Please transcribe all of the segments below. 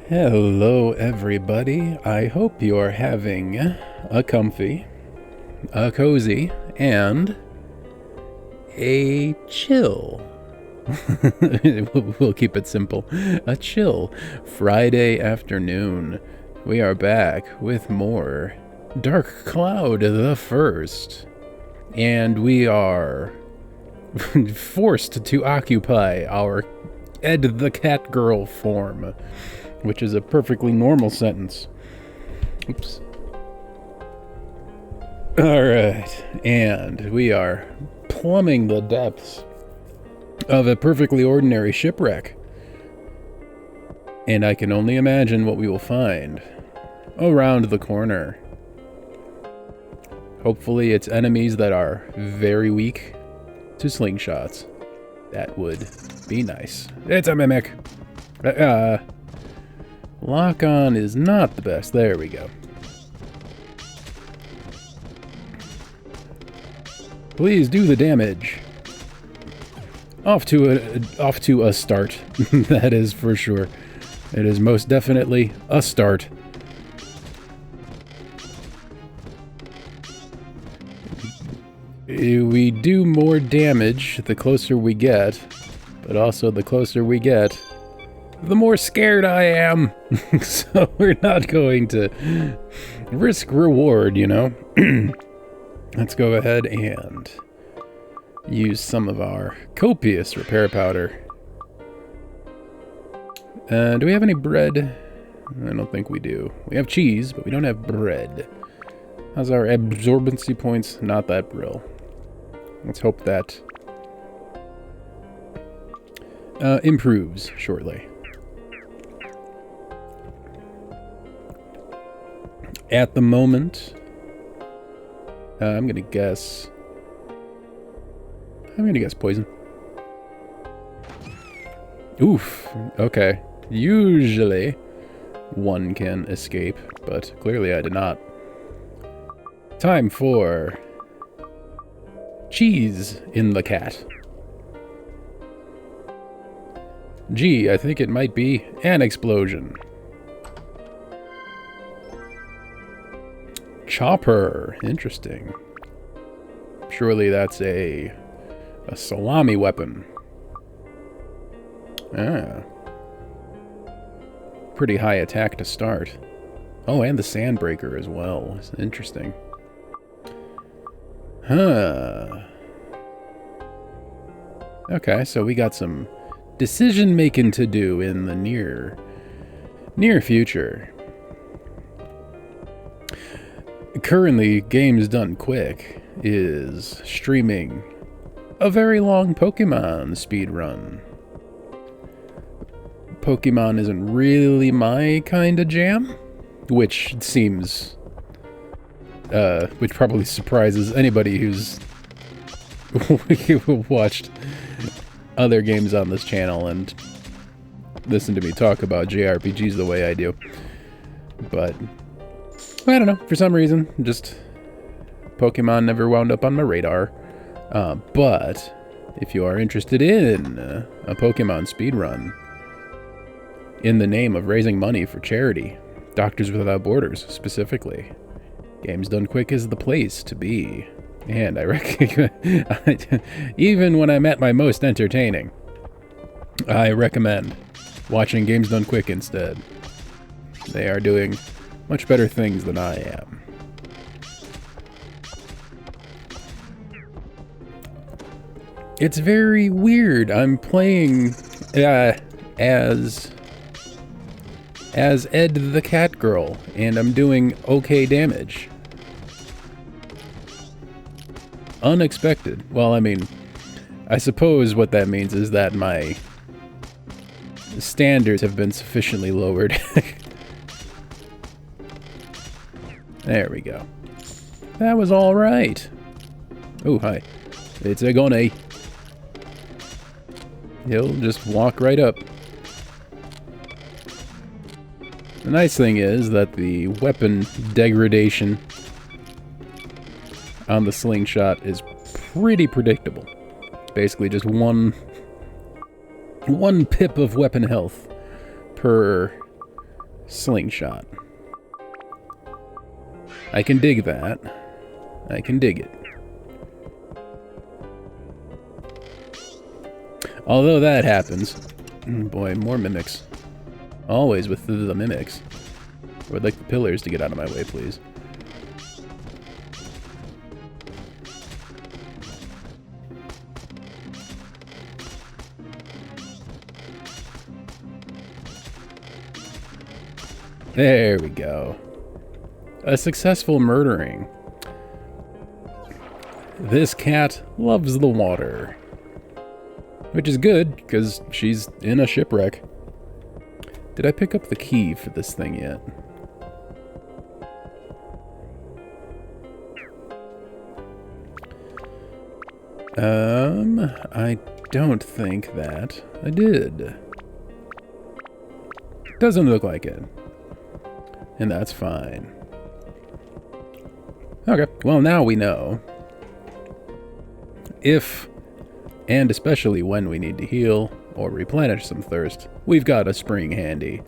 Hello everybody, I hope you're having a comfy, a cozy, and a chill. We'll keep it simple. A chill Friday afternoon. We are back with more Dark Cloud the First. And we are forced to occupy our Ed the Cat Girl form, which is a perfectly normal sentence. Oops. Alright, and we are plumbing the depths of a perfectly ordinary shipwreck. And I can only imagine what we will find around the corner. Hopefully it's enemies that are very weak to slingshots. That would be nice. It's a mimic! Lock-on is not the best. There we go. Please do the damage. Off to a start. That is for sure. It is most definitely a start. We do more damage the closer we get, but also the closer we get, the more scared I am. So we're not going to risk reward, you know? Let's go ahead and use some of our copious repair powder. Do we have any bread? I don't think we do. We have cheese, but we don't have bread. How's our absorbency points? Not that brill. Let's hope that improves shortly. At the moment, I'm gonna guess poison. Oof, okay. Usually one can escape, but clearly I did not. Time for cheese in the cat. Gee, I think it might be an explosion. Chopper. Interesting. Surely that's a salami weapon. Ah. Pretty high attack to start. Oh, and the sandbreaker as well. It's interesting. Huh. Okay, so we got some decision making to do in the near future. Currently, Games Done Quick is streaming a very long Pokemon speedrun. Pokemon isn't really my kind of jam, which seems, which probably surprises anybody who's watched other games on this channel and listened to me talk about JRPGs the way I do. But I don't know, for some reason, just Pokemon never wound up on my radar. But if you are interested in a Pokemon speedrun in the name of raising money for charity, Doctors Without Borders specifically, Games Done Quick is the place to be. And I reckon, even when I'm at my most entertaining, I recommend watching Games Done Quick instead. They are doing much better things than I am. It's very weird. I'm playing as Ed the Cat Girl, and I'm doing okay damage. Unexpected. Well, I mean, I suppose what that means is that my standards have been sufficiently lowered. There we go. That was all right. Oh, hi. It's a gonna. He'll just walk right up. The nice thing is that the weapon degradation on the slingshot is pretty predictable. Basically just one pip of weapon health per Slingshot. I can dig that. I can dig it. Although that happens. Boy, more mimics. Always with the mimics. I would like the pillars to get out of my way, please. There we go. A successful murdering. This cat loves the water. Which is good, because she's in a shipwreck. Did I pick up the key for this thing yet? I don't think that I did. Doesn't look like it. And that's fine. Okay, well now we know. If, and especially when we need to heal or replenish some thirst, we've got a spring handy.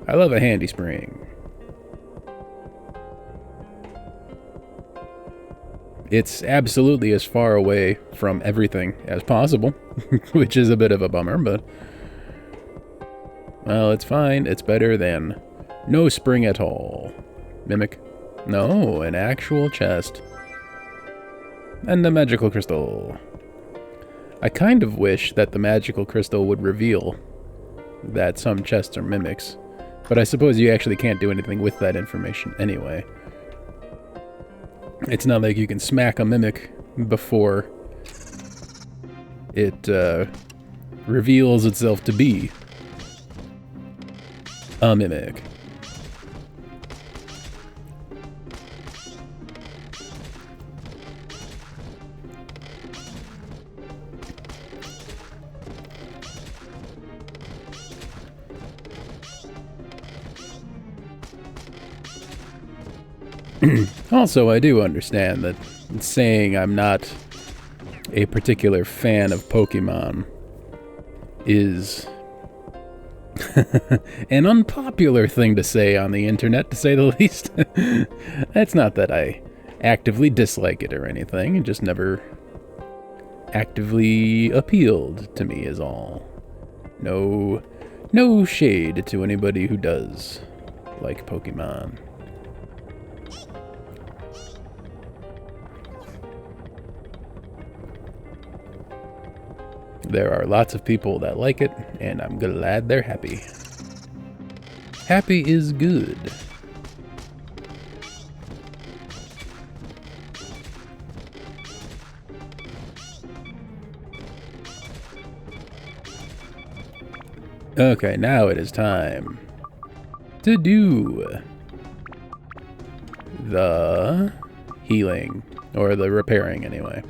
I love a handy spring. It's absolutely as far away from everything as possible, which is a bit of a bummer, but... well, it's fine. It's better than no spring at all. Mimic. No, an actual chest. And a magical crystal. I kind of wish that the magical crystal would reveal that some chests are mimics, but I suppose you actually can't do anything with that information anyway. It's not like you can smack a mimic before it reveals itself to be a mimic. Also, I do understand that saying I'm not a particular fan of Pokemon is an unpopular thing to say on the internet, to say the least. It's not that I actively dislike it or anything, it just never actively appealed to me is all. No shade to anybody who does like Pokemon. There are lots of people that like it, and I'm glad they're happy. Happy is good. Okay, now it is time to do the healing, or the repairing anyway.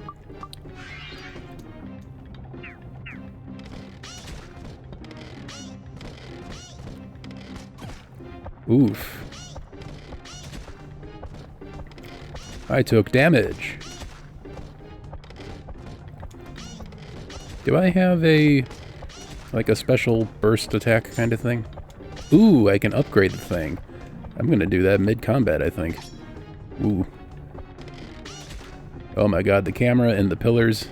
Oof. I took damage. Do I have like a special burst attack kind of thing? Ooh, I can upgrade the thing. I'm gonna do that mid-combat, I think. Ooh. Oh my god, the camera and the pillars.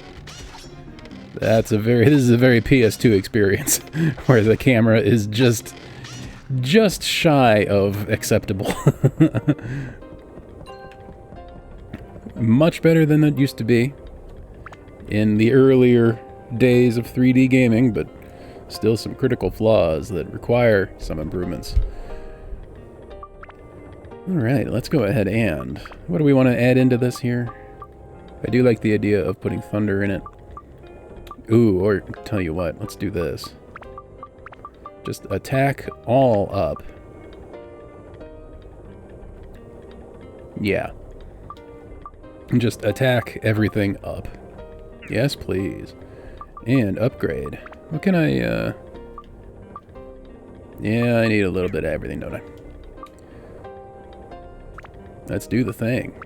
This is a very PS2 experience, where the camera is just shy of acceptable. Much better than it used to be in the earlier days of 3D gaming, but still some critical flaws that require some improvements. Alright, let's go ahead and... what do we want to add into this here? I do like the idea of putting thunder in it. Ooh, or tell you what, let's do this. Just attack all up. Yeah. Just attack everything up. Yes, please. And upgrade. What can I, yeah, I need a little bit of everything, don't I? Let's do the thing.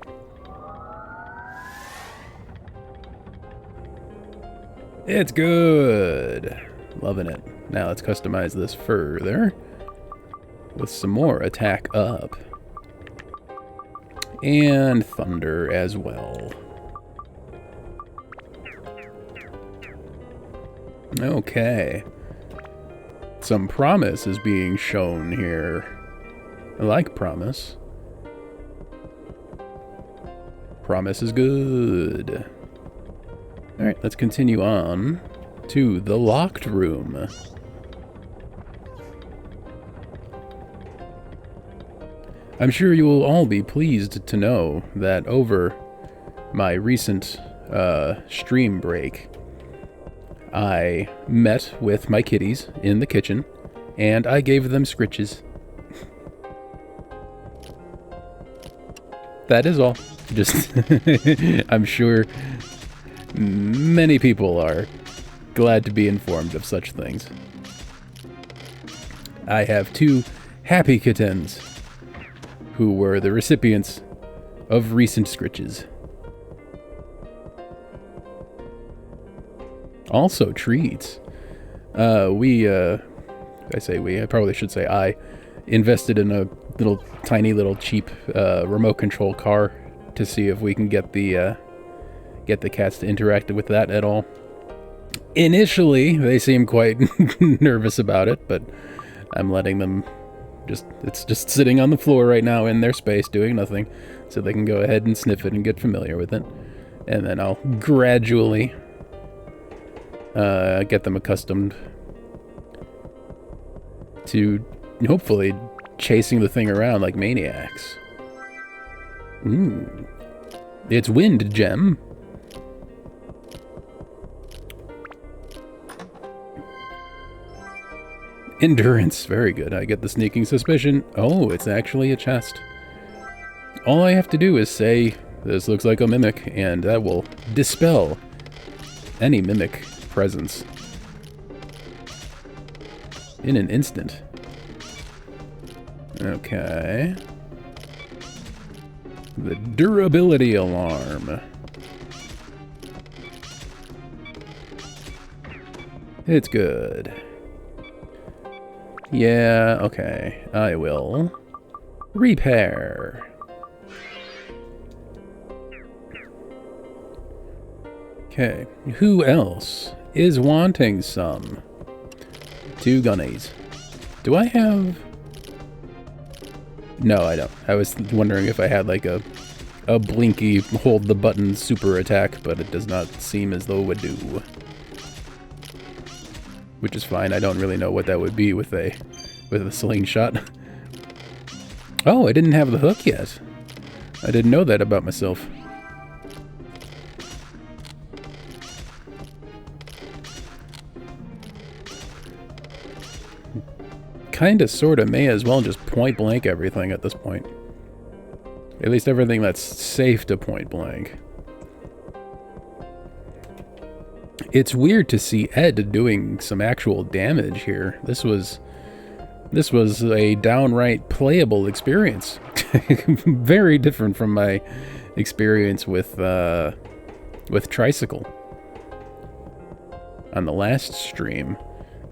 It's good. Loving it. Now let's customize this further. with some more attack up. And thunder as well. Okay. Some promise is being shown here. I like promise. Promise is good. Alright, let's continue on to the locked room. I'm sure you will all be pleased to know that over my recent stream break, I met with my kitties in the kitchen, and I gave them scritches. That is all. Just, I'm sure many people are glad to be informed of such things. I have 2 happy kittens who were the recipients of recent scritches. Also treats. I probably should say I invested in a tiny little cheap remote control car to see if we can get the cats to interact with that at all. Initially, they seem quite nervous about it, but I'm letting them it's just sitting on the floor right now in their space doing nothing, so they can go ahead and sniff it and get familiar with it. And then I'll gradually get them accustomed to hopefully chasing the thing around like maniacs. It's wind gem. Endurance, very good. I get the sneaking suspicion. Oh, it's actually a chest. All I have to do is say, this looks like a mimic, and that will dispel any mimic presence in an instant. Okay. The durability alarm. It's good. Yeah, okay. I will repair. Okay. Who else is wanting some? 2 gunnies. Do I have... No, I don't. I was wondering if I had like a blinky hold the button super attack, but it does not seem as though it would do. Which is fine. I don't really know what that would be with a slingshot. Oh, I didn't have the hook yet. I didn't know that about myself. Kinda sorta may as well just point blank everything at this point. At least everything that's safe to point blank. It's weird to see Ed doing some actual damage here. This was a downright playable experience. Very different from my experience with Tricycle on the last stream,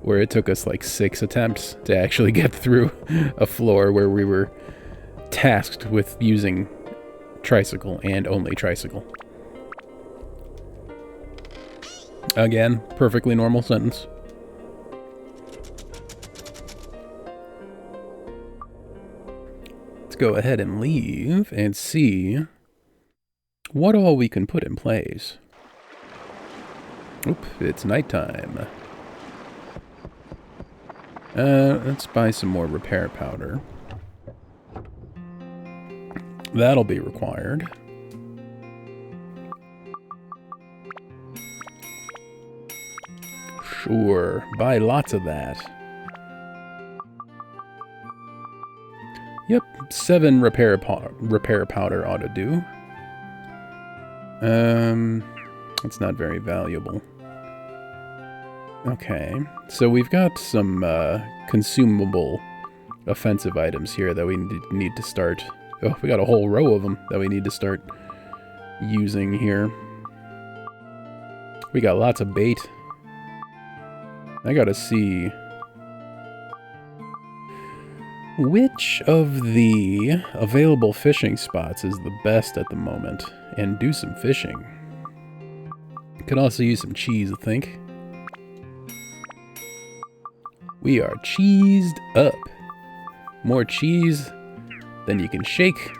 where it took us like 6 attempts to actually get through a floor where we were tasked with using Tricycle and only Tricycle. Again, perfectly normal sentence. Let's go ahead and leave and see what all we can put in place. Oop, it's nighttime. Let's buy some more repair powder. That'll be required. Sure, buy lots of that. Yep, 7 repair powder ought to do. It's not very valuable. Okay, so we've got some consumable offensive items here that we need to start. Oh, we got a whole row of them that we need to start using here. We got lots of bait. I gotta see Which of the available fishing spots is the best at the moment? And do some fishing. Could also use some cheese, I think. We are cheesed up. More cheese than you can shake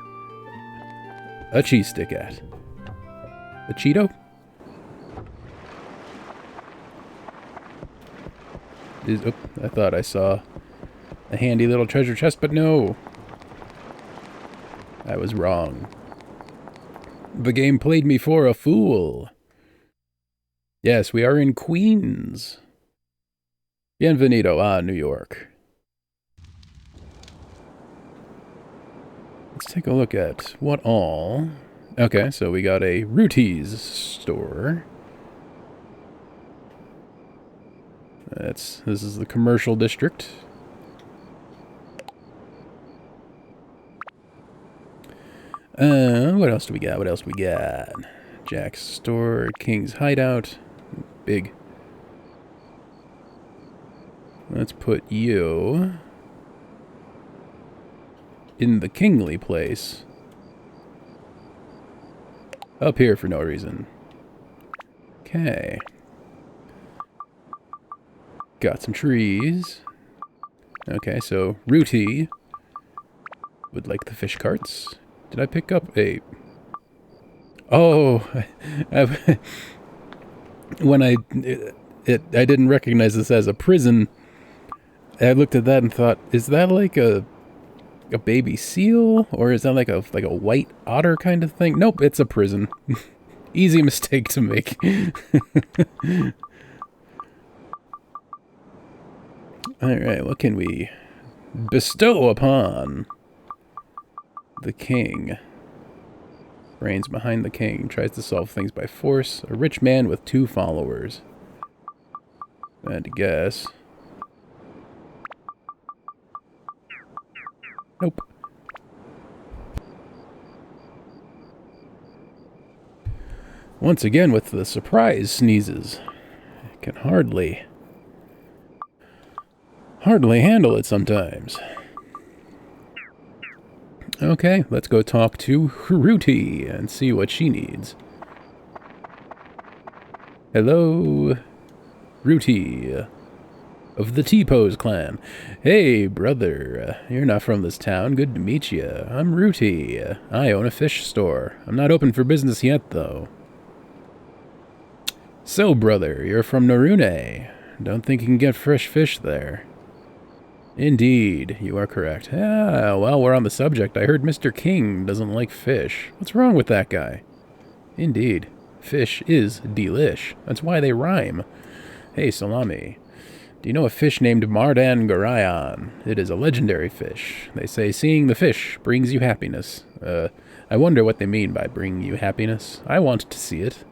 a cheese stick at. A Cheeto? Oh, I thought I saw a handy little treasure chest, but no. I was wrong. The game played me for a fool. Yes, we are in Queens. Bienvenido a New York. Let's take a look at what all. Okay, so we got a Ruty's store. This is the commercial district. What else do we got? What else do we got? Jack's store, King's hideout. Big. Let's put you in the kingly place. Up here for no reason. Okay. Got some trees. Okay, so Ruty would like the fish carts. Did I pick up a... Oh! When I didn't recognize this as a prison, I looked at that and thought, is that like a baby seal? Or is that like a white otter kind of thing? Nope, it's a prison. Easy mistake to make. Alright, what can we bestow upon the king? Brains behind the king. Tries to solve things by force. A rich man with 2 followers. I had to guess. Nope. Once again with the surprise sneezes. I can hardly handle it sometimes. Okay, let's go talk to Ruty and see what she needs. Hello, Ruty of the T-Pose clan. Hey, brother, you're not from this town. Good to meet you. I'm Ruty. I own a fish store. I'm not open for business yet, though. So, brother, you're from Narune. Don't think you can get fresh fish there. Indeed, you are correct. Ah, well, we're on the subject. I heard Mr. King doesn't like fish. What's wrong with that guy? Indeed, fish is delish. That's why they rhyme. Hey, Salami, do you know a fish named Mardan Garayan? It is a legendary fish. They say seeing the fish brings you happiness. I wonder what they mean by bringing you happiness. I want to see it.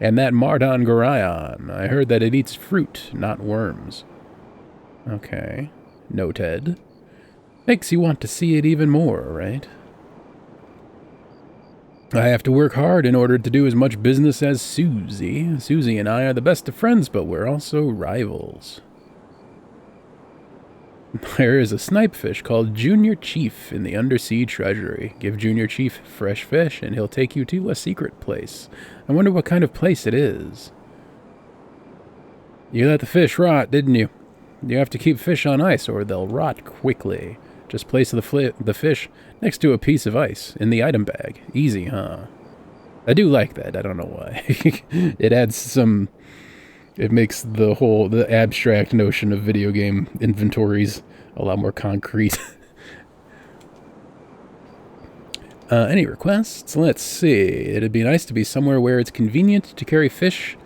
And that Mardan Garayan, I heard that it eats fruit, not worms. Okay. Noted. Makes you want to see it even more, right? I have to work hard in order to do as much business as Susie. Susie and I are the best of friends, but we're also rivals. There is a snipefish called Junior Chief in the Undersea Treasury. Give Junior Chief fresh fish, and he'll take you to a secret place. I wonder what kind of place it is. You let the fish rot, didn't you? You have to keep fish on ice or they'll rot quickly. Just place the fish next to a piece of ice in the item bag. Easy, huh? I do like that. I don't know why. It adds some... It makes the abstract notion of video game inventories a lot more concrete. Any requests? Let's see. It'd be nice to be somewhere where it's convenient to carry fish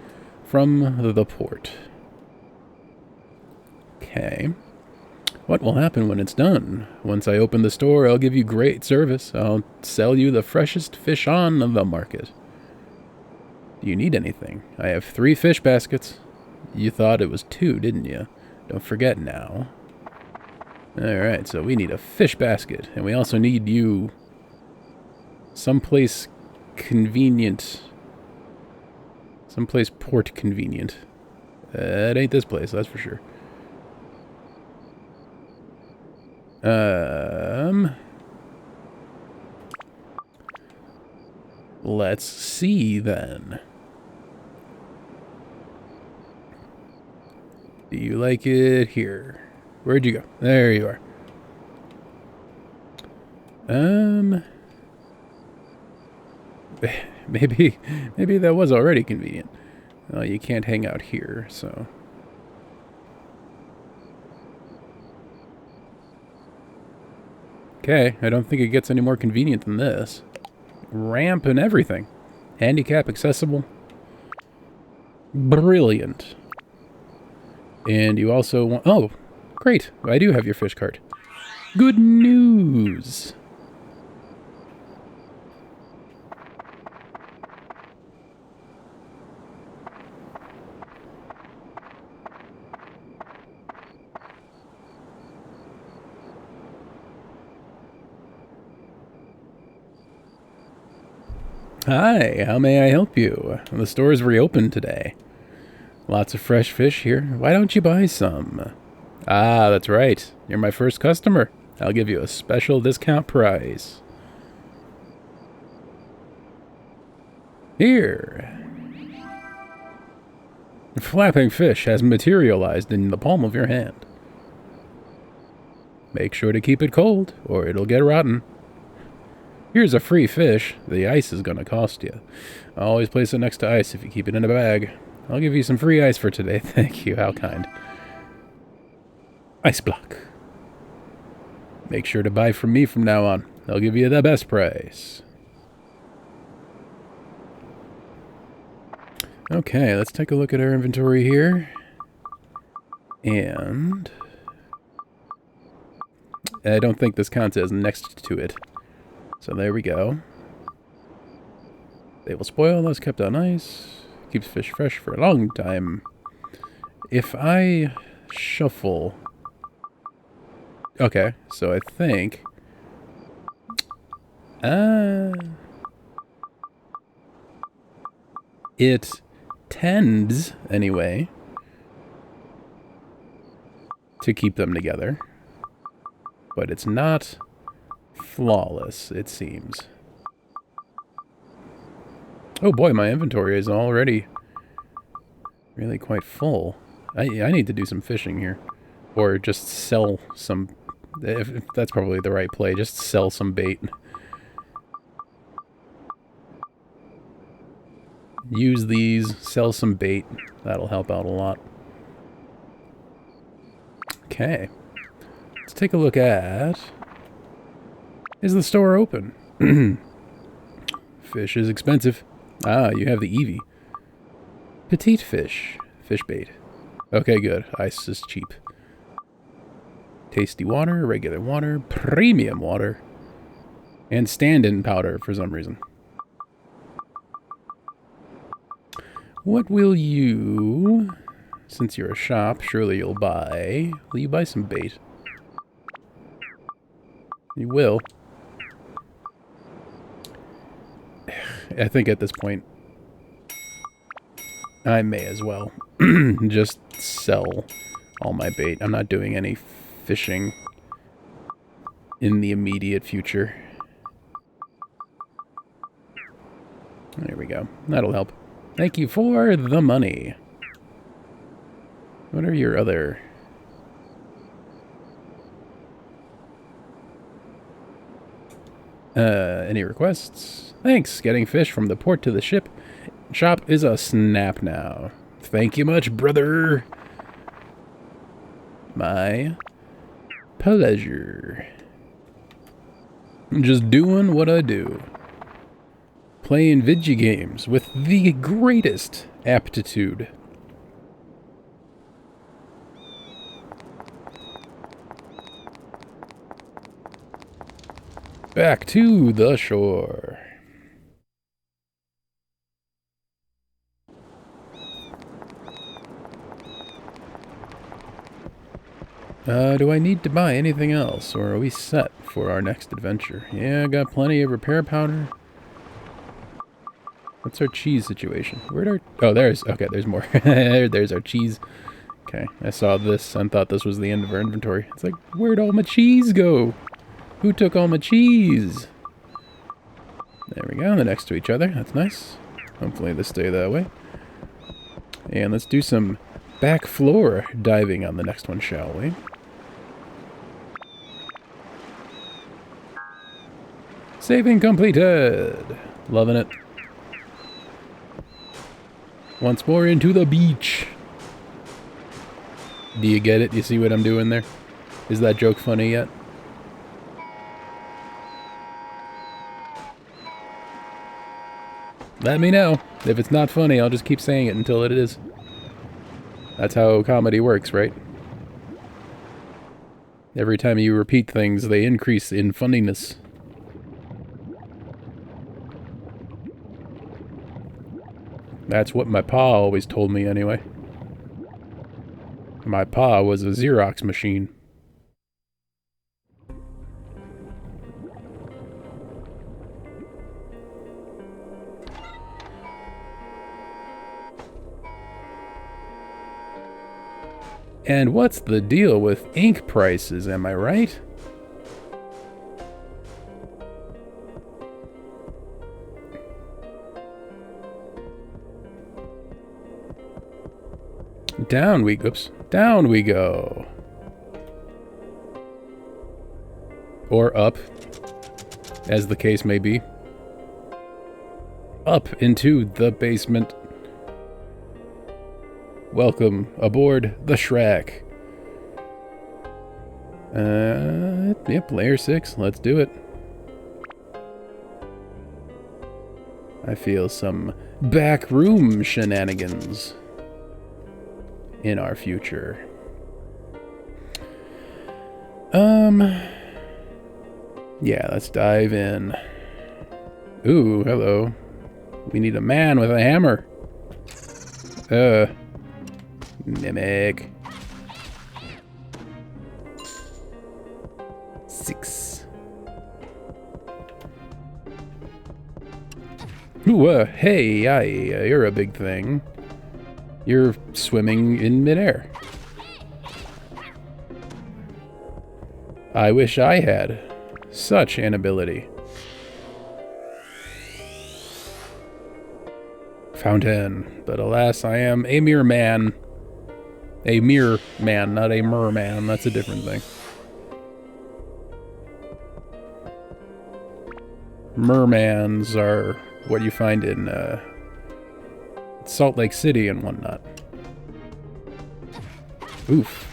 from the port. Okay. What will happen when it's done? Once I open the store, I'll give you great service. I'll sell you the freshest fish on the market. Do you need anything? I have 3 fish baskets. You thought it was 2, didn't you? Don't forget now. Alright, so we need a fish basket. And we also need you someplace convenient. Someplace port convenient. It ain't this place, that's for sure. Let's see then. Do you like it here? Where'd you go? There you are. Maybe that was already convenient. Well, you can't hang out here, so. Okay, I don't think it gets any more convenient than this. Ramp and everything. Handicap accessible. Brilliant. And you also want... Oh, great. I do have your fish cart. Good news. Hi, how may I help you? The store's reopened today. Lots of fresh fish here. Why don't you buy some? Ah, that's right. You're my first customer. I'll give you a special discount price. Here. A flapping fish has materialized in the palm of your hand. Make sure to keep it cold, or it'll get rotten. Here's a free fish. The ice is gonna cost you. Always place it next to ice if you keep it in a bag. I'll give you some free ice for today. Thank you. How kind. Ice block. Make sure to buy from me from now on. I'll give you the best price. Okay, let's take a look at our inventory here. And I don't think this counts as next to it. So there we go. They will spoil unless kept on ice. Keeps fish fresh for a long time. If I shuffle... Okay, so I think... it tends, anyway, to keep them together. But it's not flawless, it seems. Oh boy, my inventory is already really quite full. I need to do some fishing here. Or just sell some... If that's probably the right play. Just sell some bait. Use these, sell some bait. That'll help out a lot. Okay. Let's take a look at... Is the store open? Fish is expensive. Ah, you have the Eevee. Petite fish. Fish bait. Okay, good. Ice is cheap. Tasty water, regular water, premium water, and stand-in powder for some reason. What will you... Since you're a shop, surely you'll buy... Will you buy some bait? You will. I think at this point, I may as well just sell all my bait. I'm not doing any fishing in the immediate future. There we go. That'll help. Thank you for the money. What are your other... any requests? Thanks. Getting fish from the port to the shop is a snap now. Thank you much, brother. My pleasure. I'm just doing what I do. Playing video games with the greatest aptitude. Back to the shore. Do I need to buy anything else, or are we set for our next adventure? Yeah, I got plenty of repair powder. What's our cheese situation? Where'd our... Oh, there's... Okay, there's more. There's our cheese Okay, I saw this and thought this was the end of our inventory. It's like, where'd all my cheese go? Who took all my cheese? There we go, they're next to each other. That's nice. Hopefully they stay that way. And let's do some back floor diving on the next one, shall we? Saving completed! Loving it. Once more into the beach. Do you get it? You see what I'm doing there? Is that joke funny yet? Let me know. If it's not funny, I'll just keep saying it until it is. That's how comedy works, right? Every time you repeat things, they increase in funniness. That's what my pa always told me anyway. My pa was a Xerox machine. And what's the deal with ink prices, am I right? Down we go. Or up, as the case may be. Up into the basement. Welcome aboard the Shipwreck. Yep, layer 6. Let's do it. I feel some backroom shenanigans in our future. Yeah, let's dive in. Ooh, hello. We need a man with a hammer. Mimic. 6. Ooh, hey, you're a big thing. You're swimming in midair. I wish I had such an ability. Fountain. But alas, I am a mere man. A mere man, not a merman. That's a different thing. Mermans are what you find in Salt Lake City and whatnot. Oof.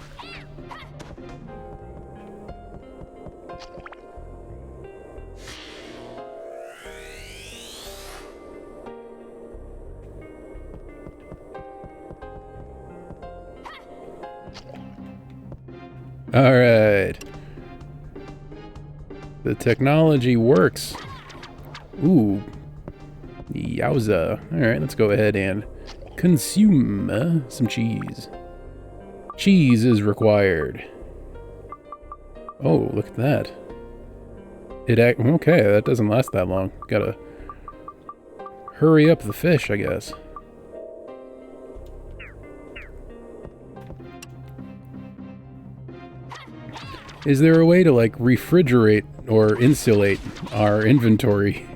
Alright. The technology works. Ooh. Yowza. Alright, let's go ahead and consume some cheese. Cheese is required. Oh, look at that. Okay, that doesn't last that long. Gotta hurry up the fish, I guess. Is there a way to, like, refrigerate or insulate our inventory?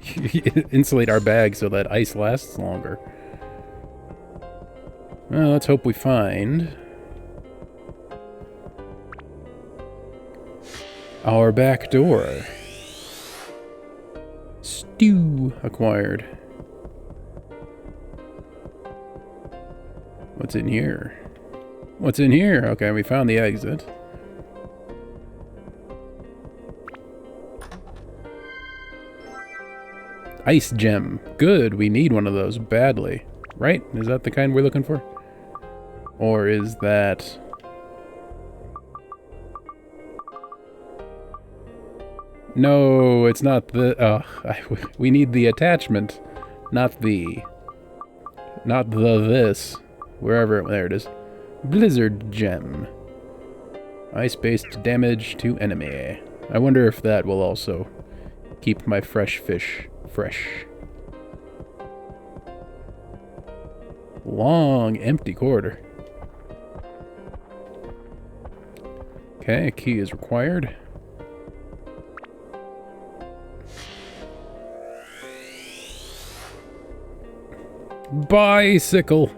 Insulate our bag so that ice lasts longer? Well, let's hope we find our back door. Stew acquired. What's in here? What's in here? Okay, we found the exit. Ice gem. Good, we need one of those badly. Right? Is that the kind we're looking for? Or is that... No, it's not the... we need the attachment, not the... Not the this. Wherever... There it is. Blizzard gem. Ice-based damage to enemy. I wonder if that will also keep my fresh fish fresh. Long, empty corridor. Okay, a key is required. Bicycle!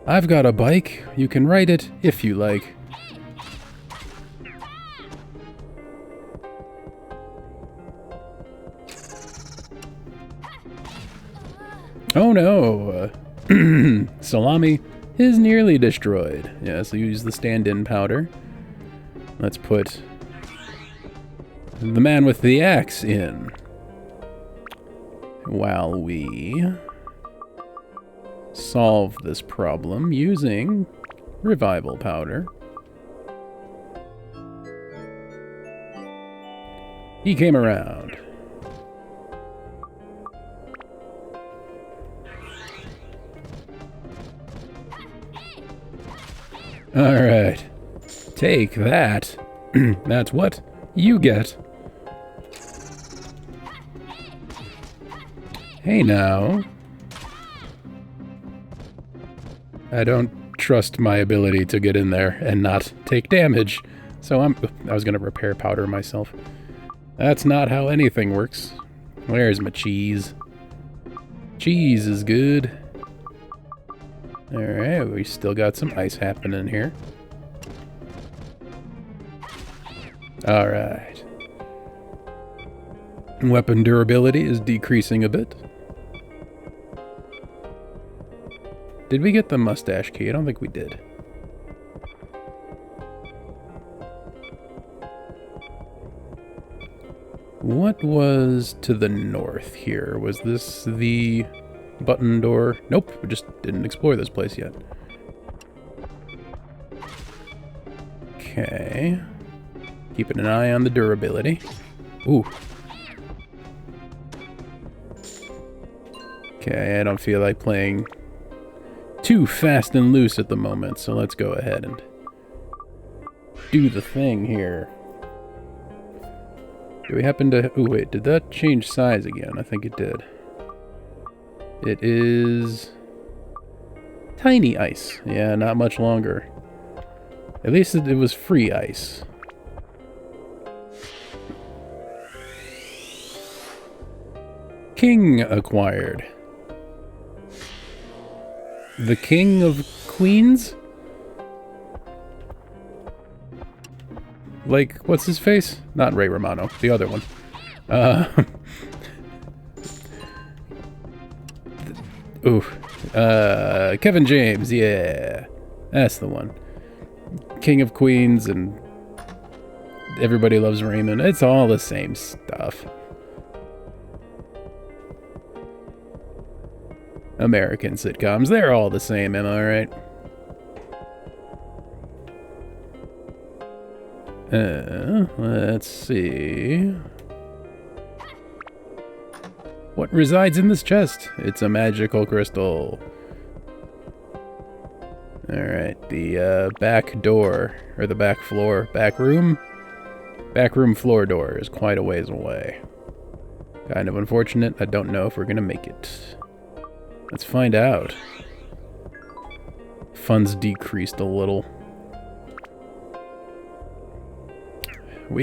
I've got a bike. You can ride it if you like. Oh no! Salami is nearly destroyed. Yeah, so use the stand-in powder. Let's put the man with the axe in. While we solve this problem using revival powder. He came around. Alright. Take that. That's what you get. Hey now. I don't trust my ability to get in there and not take damage. So I was gonna repair powder myself. That's not how anything works. Where's my cheese? Cheese is good. Alright, we still got some ice happening here. Alright. Weapon durability is decreasing a bit. Did we get the mustache key? I don't think we did. What was to the north here? Was this the button door? Nope, we just didn't explore this place yet. Okay. Keeping an eye on the durability. Ooh. Okay, I don't feel like playing too fast and loose at the moment, so let's go ahead and do the thing here. Do we happen to... Ooh, wait, did that change size again? I think it did. It is... tiny ice. Yeah, not much longer. At least it was free ice. King acquired. The King of Queens? Like, what's his face? Not Ray Romano, the other one. Kevin James, yeah. That's the one. King of Queens and Everybody Loves Raymond. It's all the same stuff. American sitcoms, they're all the same, am I right? Let's see. What resides in this chest? It's a magical crystal. Alright, the back door, or the back floor, back room floor door is quite a ways away. Kind of unfortunate. I don't know if we're gonna make it. Let's find out. Funds decreased a little. I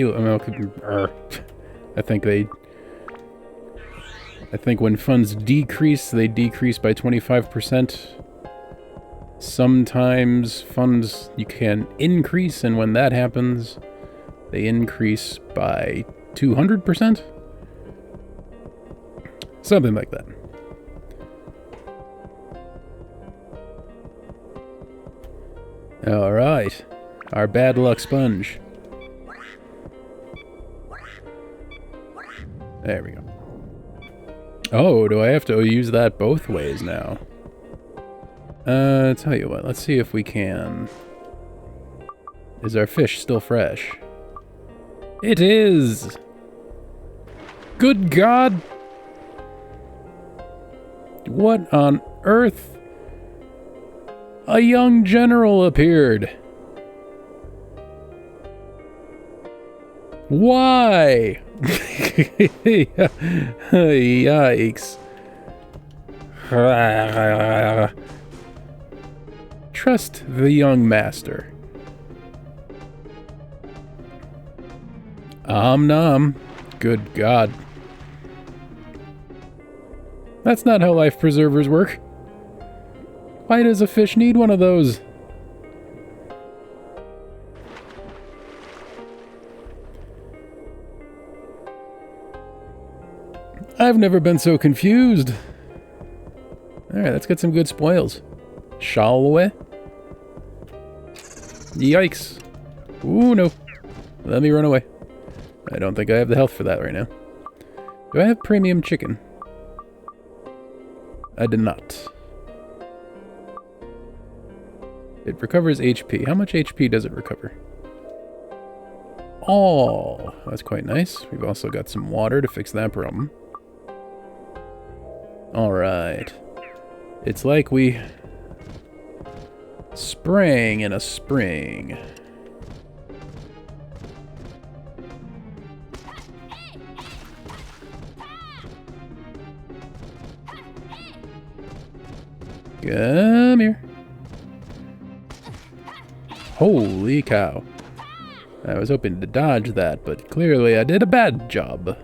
think when funds decrease, they decrease by 25%. Sometimes funds you can increase, and when that happens, they increase by 200%. Something like that. Alright, our bad luck sponge. There we go. Oh, do I have to use that both ways now? Tell you what, let's see if we can. Is our fish still fresh? It is! Good God! What on earth? A young general appeared. Why? Yikes. Trust the young master. Nom. Good God. That's not how life preservers work. Why does a fish need one of those? I've never been so confused. Alright, let's get some good spoils. Shall we? Yikes. Ooh, no. Let me run away. I don't think I have the health for that right now. Do I have premium chicken? I did not. It recovers HP. How much HP does it recover? Oh, that's quite nice. We've also got some water to fix that problem. Alright. It's like we sprang in a spring. Come here. Holy cow. I was hoping to dodge that, but clearly I did a bad job.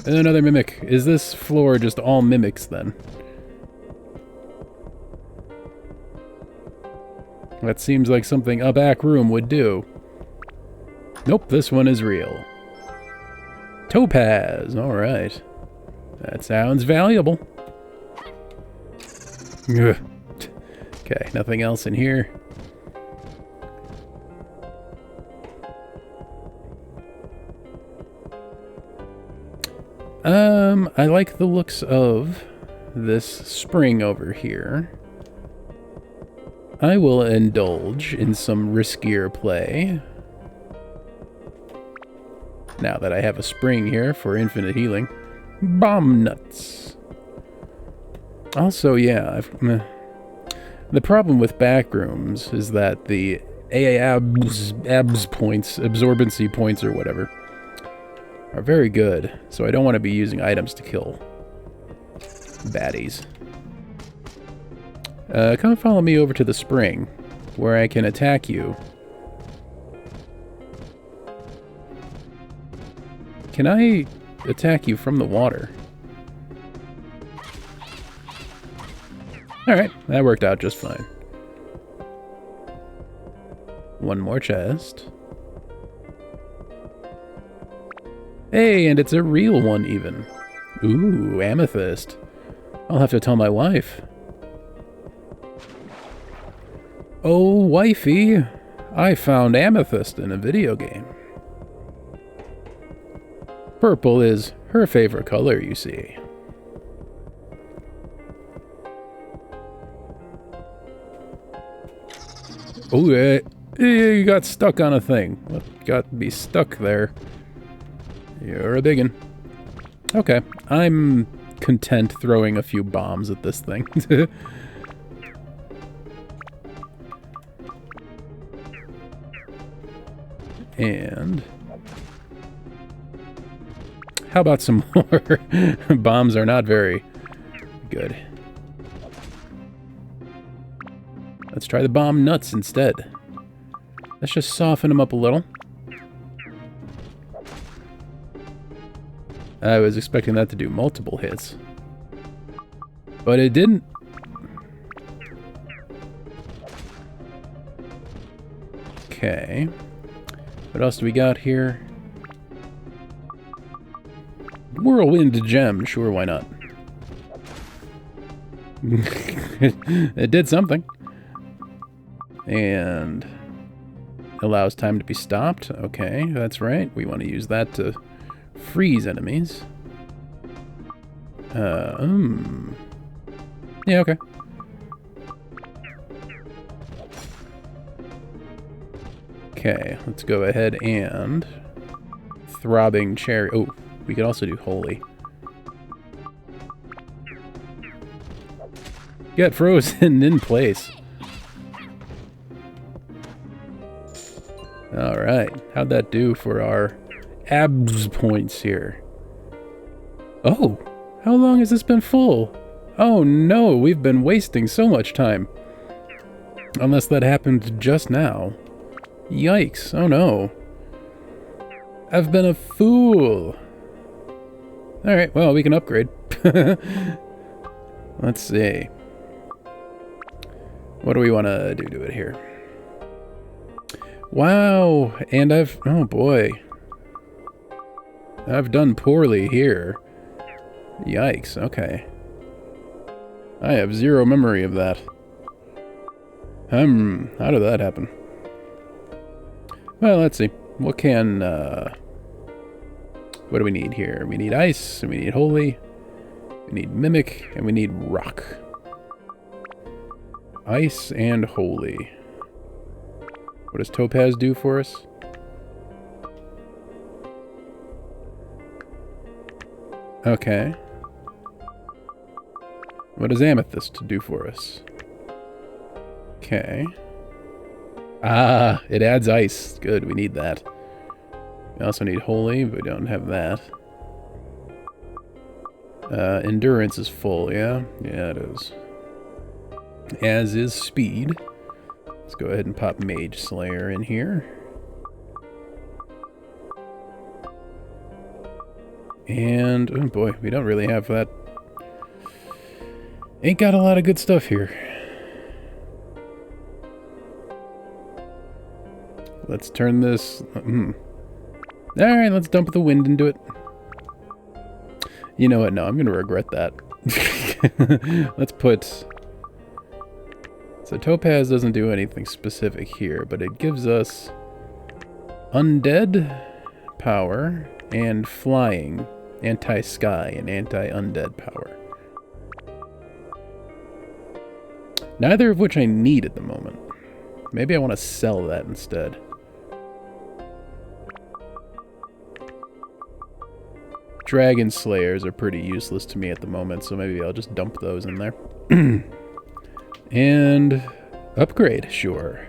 Another mimic. Is this floor just all mimics then? That seems like something a back room would do. Nope, this one is real. Topaz, alright. That sounds valuable. Ugh. Okay, nothing else in here. I like the looks of this spring over here. I will indulge in some riskier play. Now that I have a spring here for infinite healing. Bomb nuts. Also, yeah, the problem with backrooms is that the abs points, absorbency points or whatever, are very good, so I don't want to be using items to kill baddies. Come follow me over to the spring, where I can attack you. Can I attack you from the water? Alright, that worked out just fine. One more chest. Hey, and it's a real one even. Ooh, amethyst. I'll have to tell my wife. Oh, wifey, I found amethyst in a video game. Purple is her favorite color, you see. Oh, you got stuck on a thing. Got to be stuck there. You're a biggin'. Okay, I'm content throwing a few bombs at this thing. And how about some more? Bombs are not very good. Let's try the bomb nuts instead. Let's just soften them up a little. I was expecting that to do multiple hits, but it didn't. Okay. What else do we got here? Whirlwind gem. Sure, why not? It did something. And allows time to be stopped. Okay, that's right. We want to use that to freeze enemies. Yeah, okay. Okay, let's go ahead and throbbing cherry. Oh, we could also do holy. Get frozen in place. Alright, how'd that do for our abs points here? Oh, how long has this been full? Oh no, we've been wasting so much time. Unless that happened just now. Yikes, oh no. I've been a fool. Alright, well, we can upgrade. Let's see. What do we want to do to it here? Wow, and oh boy. I've done poorly here. Yikes, okay. I have zero memory of that. How did that happen? Well, let's see. What can, what do we need here? We need ice, and we need holy, we need mimic, and we need rock. Ice and holy. What does topaz do for us? Okay. What does amethyst do for us? Okay. Ah, it adds ice. Good, we need that. We also need holy, but we don't have that. Endurance is full, yeah? Yeah, it is. As is speed. Let's go ahead and pop Mage Slayer in here. And, oh boy, we don't really have that. Ain't got a lot of good stuff here. Let's turn this... Alright, let's dump the wind into it. You know what? No, I'm going to regret that. Let's put... So topaz doesn't do anything specific here, but it gives us undead power and flying, anti-sky and anti-undead power. Neither of which I need at the moment. Maybe I want to sell that instead. Dragon Slayers are pretty useless to me at the moment, so maybe I'll just dump those in there. And upgrade, sure.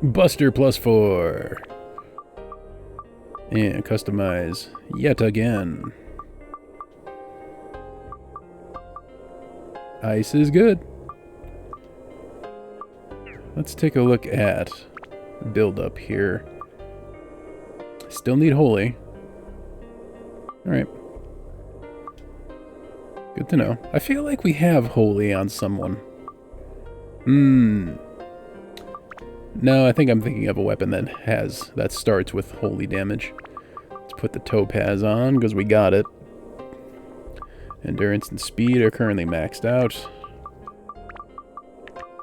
Buster +4. And customize yet again. Ice is good. Let's take a look at build up here. Still need holy. Alright. Good to know. I feel like we have holy on someone. No, I think I'm thinking of a weapon that starts with holy damage. Let's put the topaz on, because we got it. Endurance and speed are currently maxed out.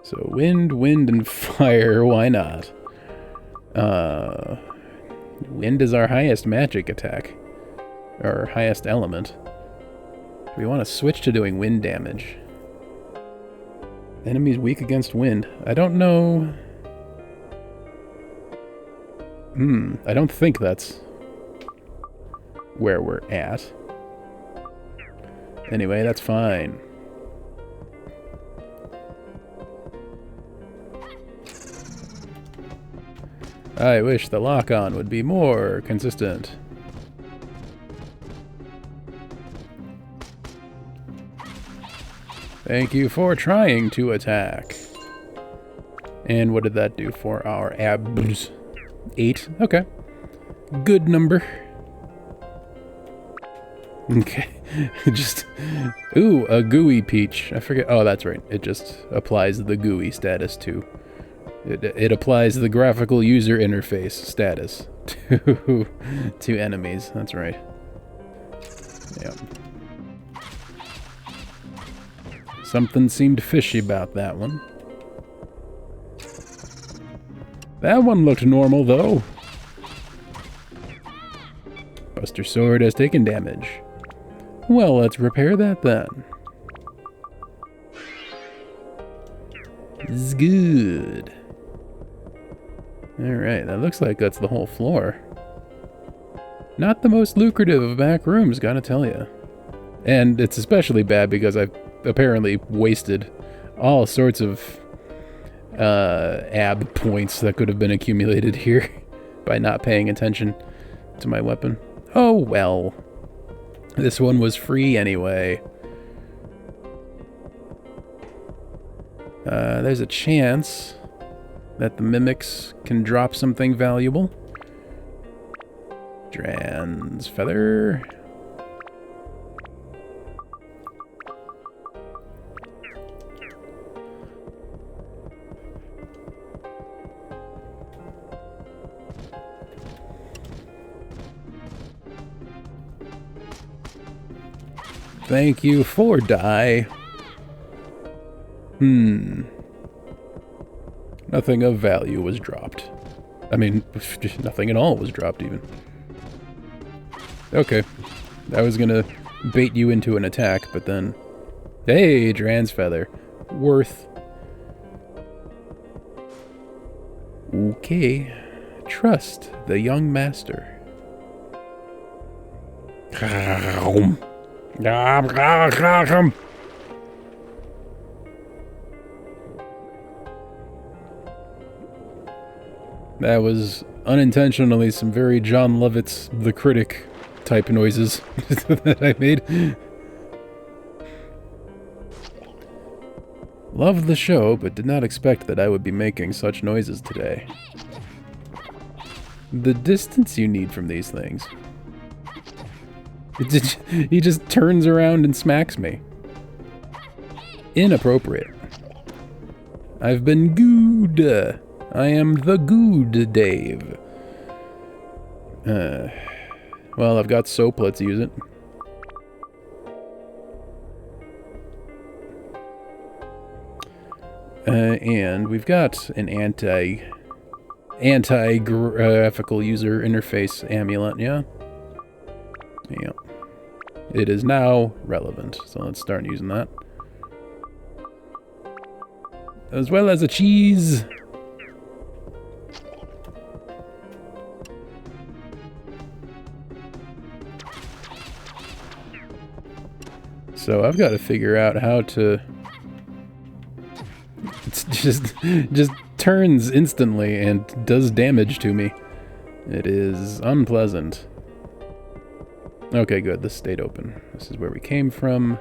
So wind, and fire, why not? Wind is our highest magic attack. Our highest element. We want to switch to doing wind damage. Enemies weak against wind. I don't know... I don't think that's where we're at. Anyway, that's fine. I wish the lock-on would be more consistent. Thank you for trying to attack. And what did that do for our abs? 8. Okay. Good number. Okay. Just... Ooh, a gooey peach. I forget... Oh, that's right. It just applies the gooey status to... It applies the graphical user interface status to enemies. That's right. Yep. Something seemed fishy about that one. That one looked normal, though. Buster Sword has taken damage. Well, let's repair that then. This is good. Alright, that looks like that's the whole floor. Not the most lucrative of back rooms, gotta tell you. And it's especially bad because I've apparently wasted all sorts of ab points that could have been accumulated here by not paying attention to my weapon. Oh well. This one was free anyway. There's a chance that the mimics can drop something valuable. Dran's feather. Thank you for die. Nothing of value was dropped. I mean, nothing at all was dropped even. Okay. I was gonna bait you into an attack, but then... Hey, Dran's feather. Worth. Okay. Trust the young master. That was unintentionally some very John Lovitz the Critic type noises that I made. Loved the show, but did not expect that I would be making such noises today. The distance you need from these things. He just turns around and smacks me. Inappropriate. I've been good. I am the good Dave. Well, I've got soap. Let's use it. And we've got an anti-graphical user interface amulet, yeah? Yeah. It is now relevant, so let's start using that. As well as a cheese. So I've got to figure out how to... It's just turns instantly and does damage to me. It is unpleasant. Okay, good. This stayed open. This is where we came from.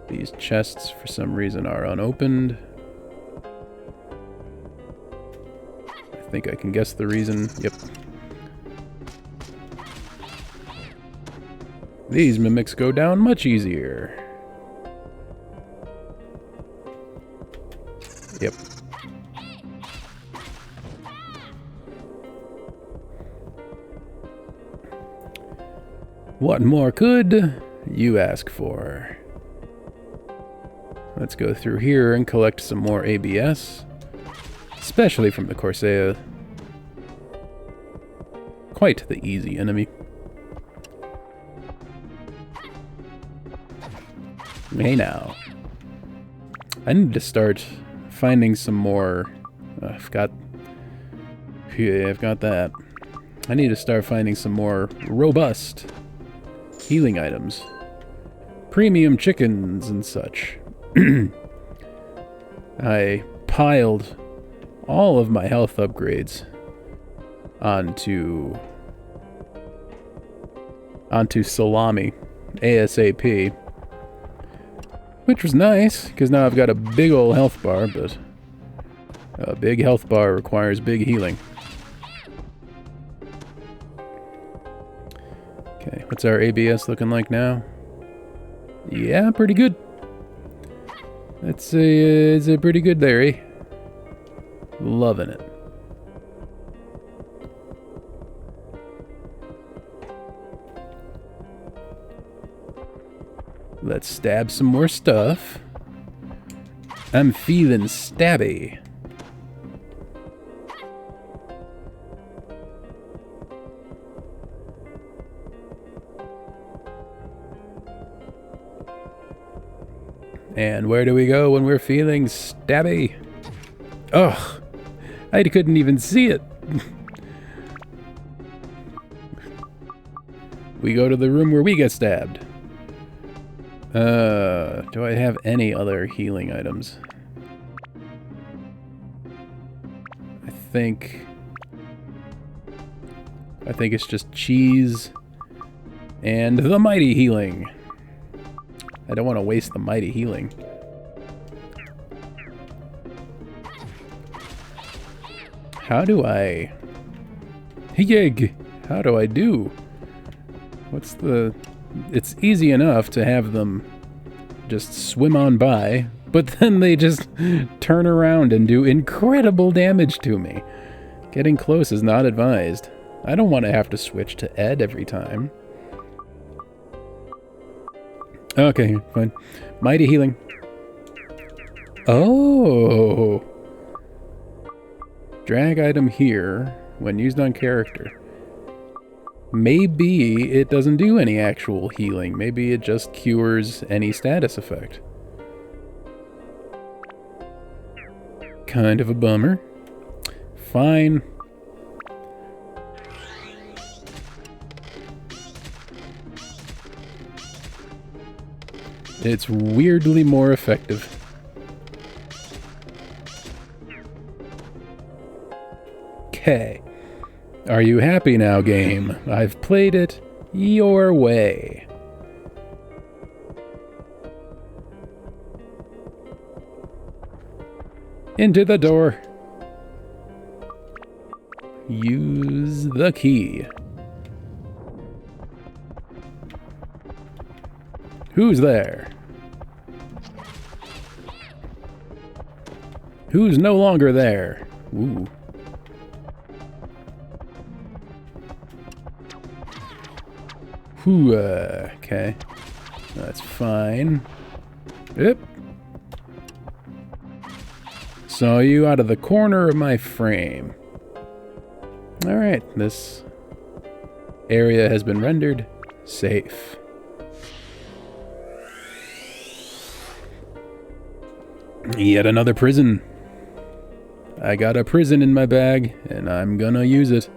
These chests, for some reason, are unopened. I think I can guess the reason. Yep. These mimics go down much easier. Yep. What more could you ask for? Let's go through here and collect some more ABS, especially from the Corsair. Quite the easy enemy. Hey now. I need to start finding some more... I've got that. I need to start finding some more robust healing items. Premium chickens and such. I piled all of my health upgrades onto salami ASAP. Which was nice, because now I've got a big old health bar, but a big health bar requires big healing. Okay, what's our ABS looking like now? Yeah, pretty good. It's a pretty good there, eh? Loving it. Let's stab some more stuff. I'm feeling stabby. And where do we go when we're feeling stabby? Ugh, I couldn't even see it. We go to the room where we get stabbed. Do I have any other healing items? I think it's just cheese and the mighty healing. I don't want to waste the mighty healing. How do I... Yig! How do I do? What's the... It's easy enough to have them just swim on by, but then they just turn around and do incredible damage to me. Getting close is not advised. I don't want to have to switch to Ed every time. Okay, fine. Mighty healing. Oh! Drag item here when used on character. Maybe it doesn't do any actual healing. Maybe it just cures any status effect. Kind of a bummer. Fine. It's weirdly more effective. Okay. Are you happy now, game? I've played it your way. Into the door. Use the key. Who's there? Who's no longer there? Ooh. Whew, okay. That's fine. Yep. Saw you out of the corner of my frame. Alright, this area has been rendered safe. Yet another prison. I got a prison in my bag, and I'm gonna use it.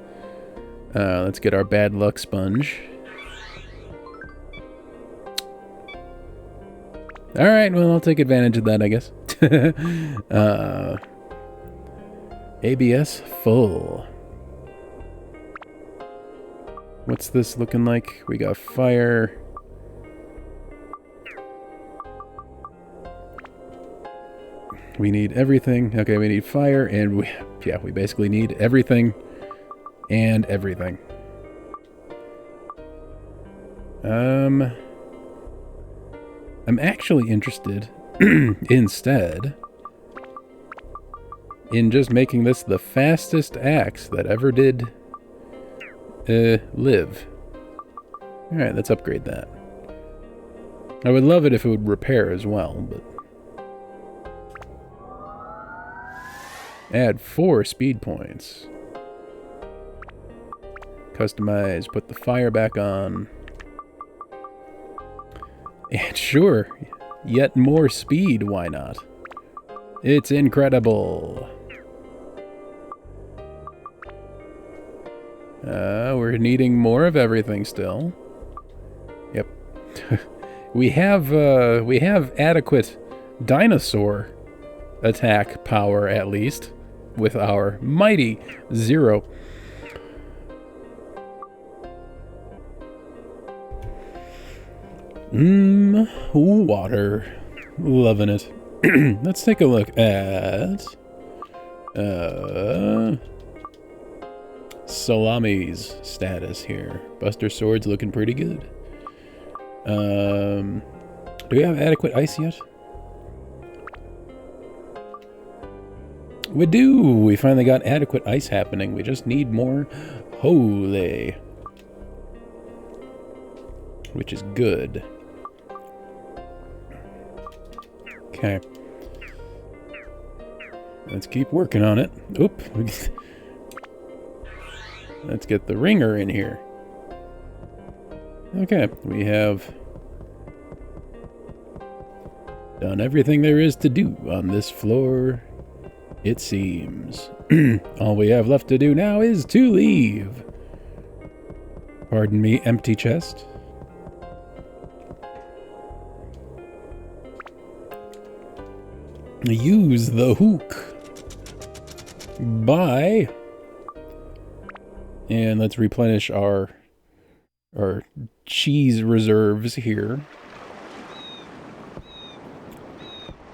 Let's get our bad luck sponge. Alright, well, I'll take advantage of that, I guess. ABS full. What's this looking like? We got fire. We need everything. Okay, we need fire, and we basically need everything and everything. I'm actually interested instead in just making this the fastest axe that ever did live. Alright, let's upgrade that. I would love it if it would repair as well, but... Add 4 speed points. Customize, put the fire back on. And sure, yet more speed, why not? It's incredible. We're needing more of everything still. Yep. we have adequate dinosaur attack power, at least, with our mighty 0. Water. Loving it. Let's take a look at Salami's status here. Buster Sword's looking pretty good. Do we have adequate ice yet? We do! We finally got adequate ice happening. We just need more holy. Which is good. Okay. Let's keep working on it. Oop. Let's get the ringer in here. Okay, we have done everything there is to do on this floor, it seems. All we have left to do now is to leave. Pardon me, empty chest. Use the hook. Bye. And let's replenish our cheese reserves here.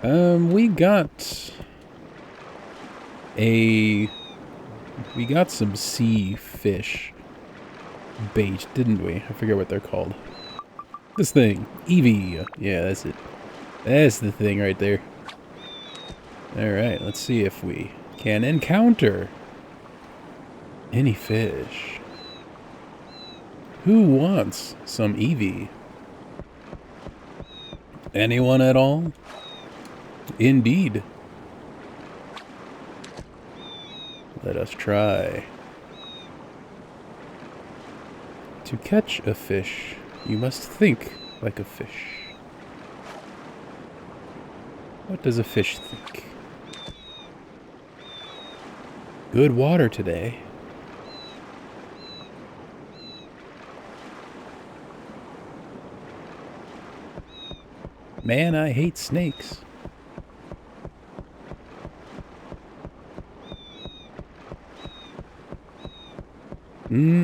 We got a We got some sea fish bait, didn't we? I forget what they're called. This thing. Eevee. Yeah, that's it. That's the thing right there. Alright, let's see if we can encounter any fish. Who wants some Eevee? Anyone at all? Indeed. Let us try. To catch a fish, you must think like a fish. What does a fish think? Good water today. Man, I hate snakes.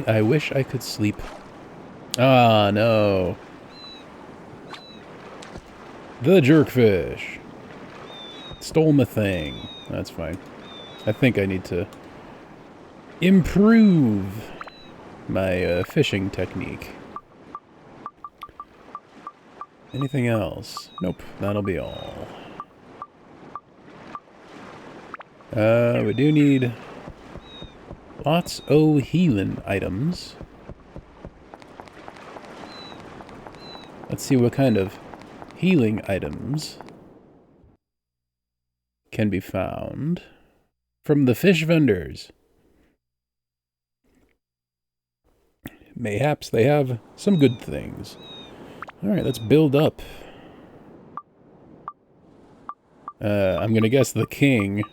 I wish I could sleep. Ah, no. The jerkfish. Stole my thing. That's fine. I think I need to improve my fishing technique. Anything else? Nope, that'll be all. We do need lots of healing items. Let's see what kind of healing items can be found from the fish vendors. Mayhaps they have some good things. Alright, let's build up. I'm gonna guess the king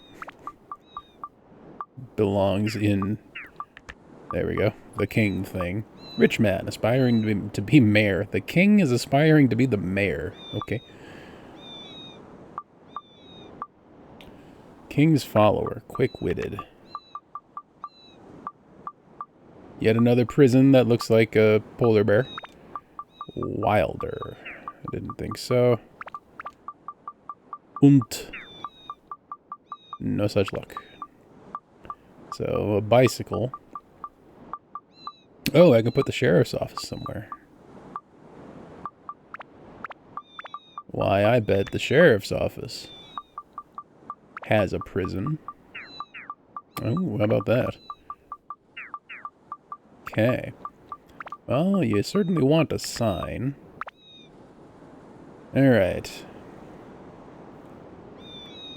belongs in... There we go. The king thing. Rich man, aspiring to be mayor. The king is aspiring to be the mayor. Okay. King's follower. Quick-witted. Yet another prison that looks like a polar bear. Wilder. I didn't think so. Und. No such luck. So, a bicycle. Oh, I can put the sheriff's office somewhere. Why, I bet the sheriff's office has a prison. Oh, how about that? Okay. Well, you certainly want a sign. Alright.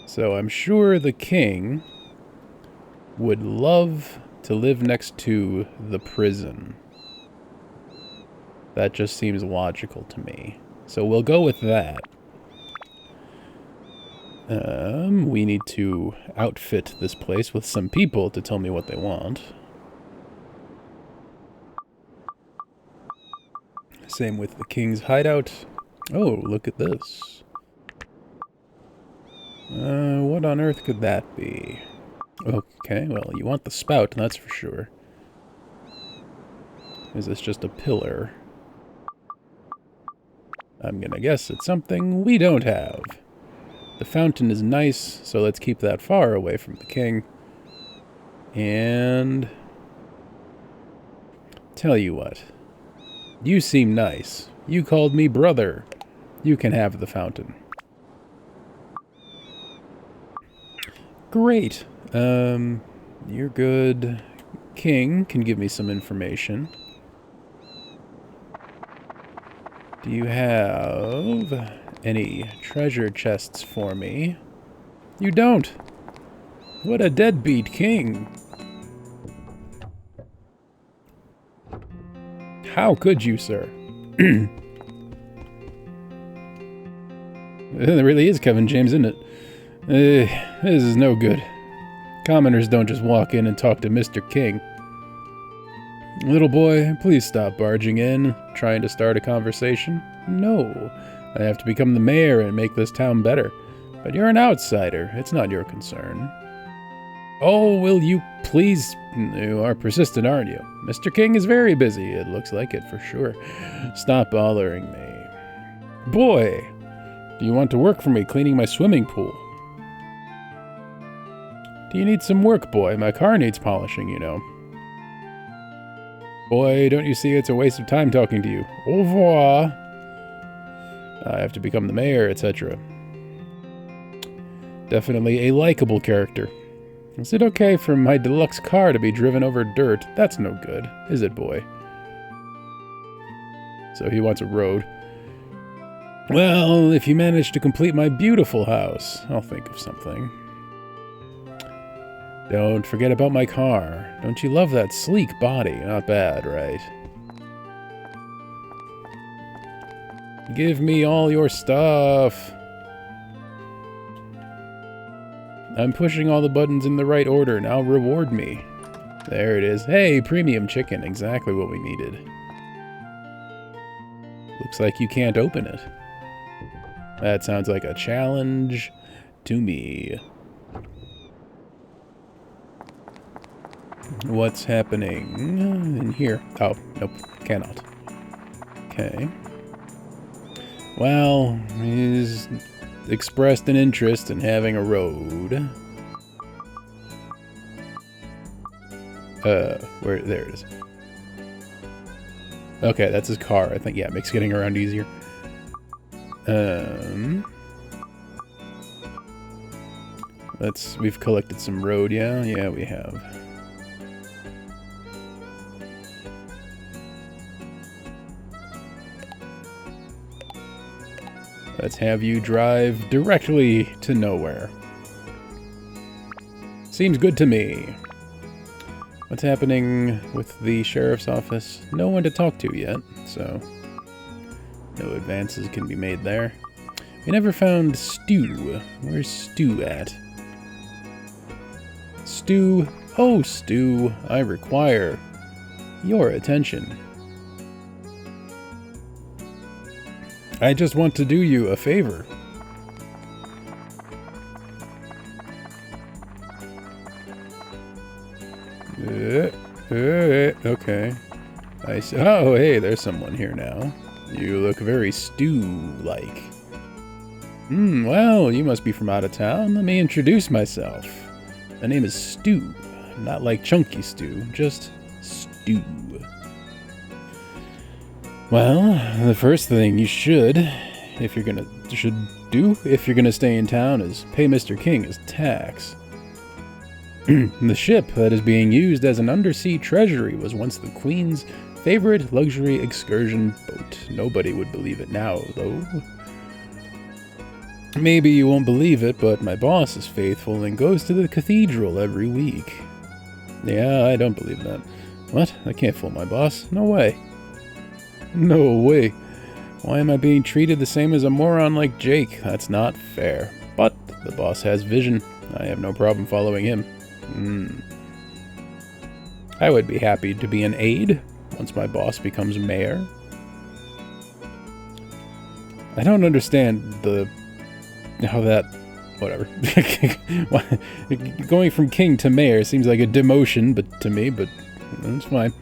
So I'm sure the king would love to live next to the prison. That just seems logical to me. So we'll go with that. We need to outfit this place with some people to tell me what they want. Same with the king's hideout. Oh, look at this. What on earth could that be? Okay, well, you want the spout, that's for sure. Is this just a pillar? I'm gonna guess it's something we don't have. The fountain is nice, so let's keep that far away from the king. And... tell you what. You seem nice. You called me brother. You can have the fountain. Great. You're good. King can give me some information. Do you have any treasure chests for me? You don't. What a deadbeat king. How could you, sir? There really is Kevin James, isn't it? This is no good. Commoners don't just walk in and talk to Mr. King. Little boy, please stop barging in, trying to start a conversation. No, I have to become the mayor and make this town better. But you're an outsider. It's not your concern. Oh, will you please? You are persistent, aren't you? Mr. King is very busy. It looks like it for sure. Stop bothering me. Boy, do you want to work for me cleaning my swimming pool? Do you need some work, boy? My car needs polishing, you know. Boy, don't you see it's a waste of time talking to you. Au revoir. I have to become the mayor, etc. Definitely a likable character. Is it okay for my deluxe car to be driven over dirt? That's no good, is it, boy? So he wants a road. Well, if you manage to complete my beautiful house, I'll think of something. Don't forget about my car. Don't you love that sleek body? Not bad, right? Give me all your stuff. I'm pushing all the buttons in the right order. Now reward me. There it is. Hey, premium chicken. Exactly what we needed. Looks like you can't open it. That sounds like a challenge to me. What's happening in here? Oh, nope. Cannot. Okay. Well, he's expressed an interest in having a road. Where? There it is. Okay, that's his car. I think, yeah, it makes getting around easier. We've collected some road, yeah? Yeah, we have. Let's have you drive directly to nowhere. Seems good to me. What's happening with the sheriff's office? No one to talk to yet, so no advances can be made there. We never found Stu. Where's Stu at? Stu. Oh, Stu, I require your attention. I just want to do you a favor. Okay. I see. Oh, hey, there's someone here now. You look very Stu-like. Well, you must be from out of town. Let me introduce myself. My name is Stu. Not like Chunky Stew, just Stu. Well, the first thing you should do if you're gonna stay in town is pay Mr. King his tax. The ship that is being used as an undersea treasury was once the Queen's favorite luxury excursion boat. Nobody would believe it now, though. Maybe you won't believe it, but my boss is faithful and goes to the cathedral every week. Yeah, I don't believe that. What? I can't fool my boss. No way. No way. Why am I being treated the same as a moron like Jake? That's not fair. But the boss has vision. I have no problem following him. I would be happy to be an aide once my boss becomes mayor. I don't understand how that... Whatever. Going from king to mayor seems like a demotion, but to me, but that's fine.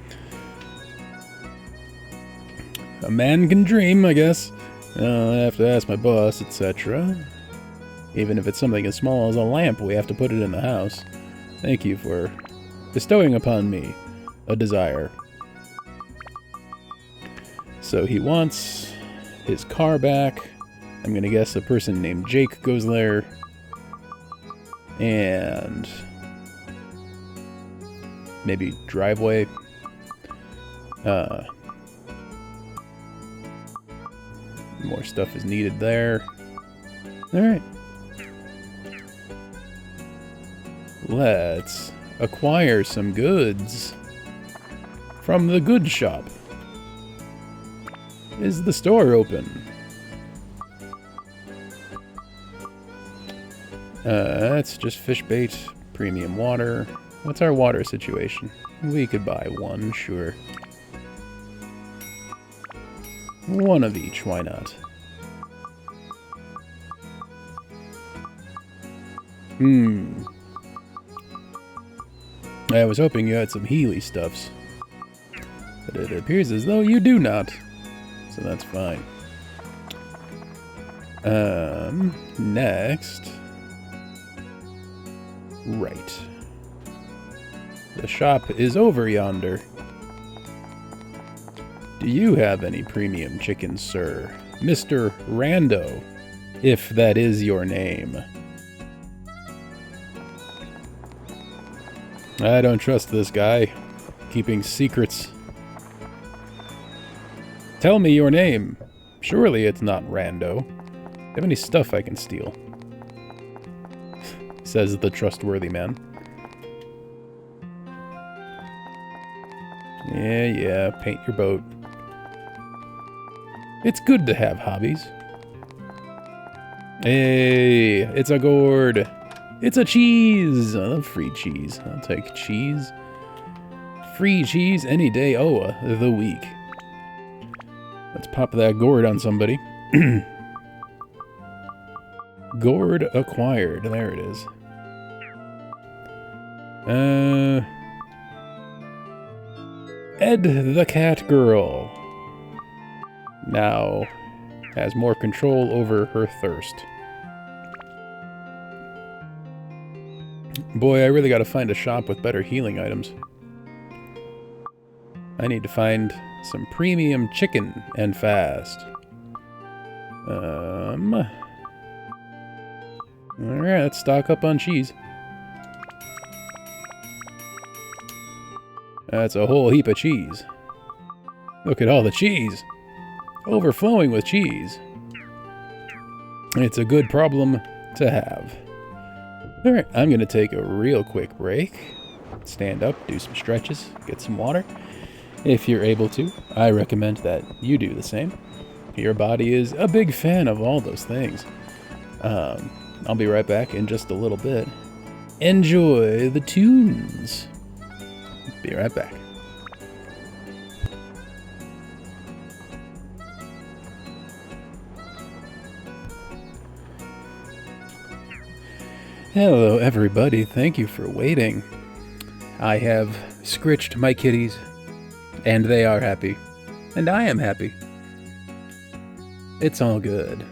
A man can dream, I guess. I have to ask my boss, etc. Even if it's something as small as a lamp, we have to put it in the house. Thank you for bestowing upon me a desire. So he wants his car back. I'm gonna guess a person named Jake goes there. And maybe driveway. More stuff is needed there. Alright. Let's acquire some goods from the good shop. Is the store open? That's just fish bait, premium water. What's our water situation? We could buy one, sure. One of each, why not? I was hoping you had some Healy stuffs. But it appears as though you do not. So that's fine. Next... Right. The shop is over yonder. Do you have any premium chickens, sir? Mr. Rando, if that is your name. I don't trust this guy. Keeping secrets. Tell me your name. Surely it's not Rando. Do you have any stuff I can steal? Says the trustworthy man. Yeah, paint your boat. It's good to have hobbies. Hey, it's a gourd. It's a cheese. I love free cheese. I'll take cheese. Free cheese any day of the week. Let's pop that gourd on somebody. Gourd acquired. There it is. Ed the cat girl now has more control over her thirst. Boy, I really gotta find a shop with better healing items. I need to find some premium chicken and fast. Alright, let's stock up on cheese. That's a whole heap of cheese. Look at all the cheese. Overflowing with cheese. It's a good problem to have. Alright, I'm going to take a real quick break. Stand up, do some stretches, get some water. If you're able to, I recommend that you do the same. Your body is a big fan of all those things. I'll be right back in just a little bit. Enjoy the tunes. Be right back. Hello everybody, thank you for waiting. I have scritched my kitties, and they are happy. And I am happy. It's all good.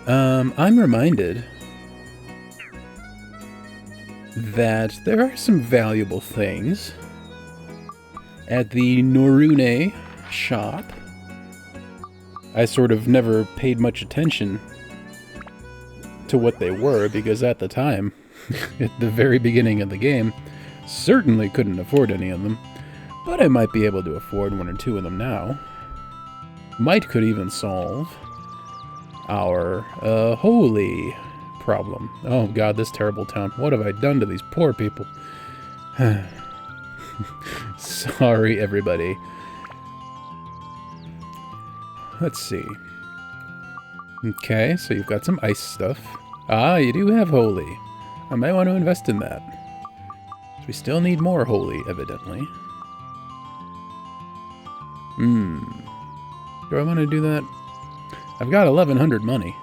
I'm reminded that there are some valuable things at the Norune shop. I sort of never paid much attention to what they were, because at the time, at the very beginning of the game, certainly couldn't afford any of them, but I might be able to afford one or two of them now. Might could even solve our holy problem. Oh god, this terrible town. What have I done to these poor people? Sorry, everybody. Let's see. Okay, so you've got some ice stuff. Ah, you do have holy. I might want to invest in that. So we still need more holy, evidently. Do I want to do that? I've got 1,100 money.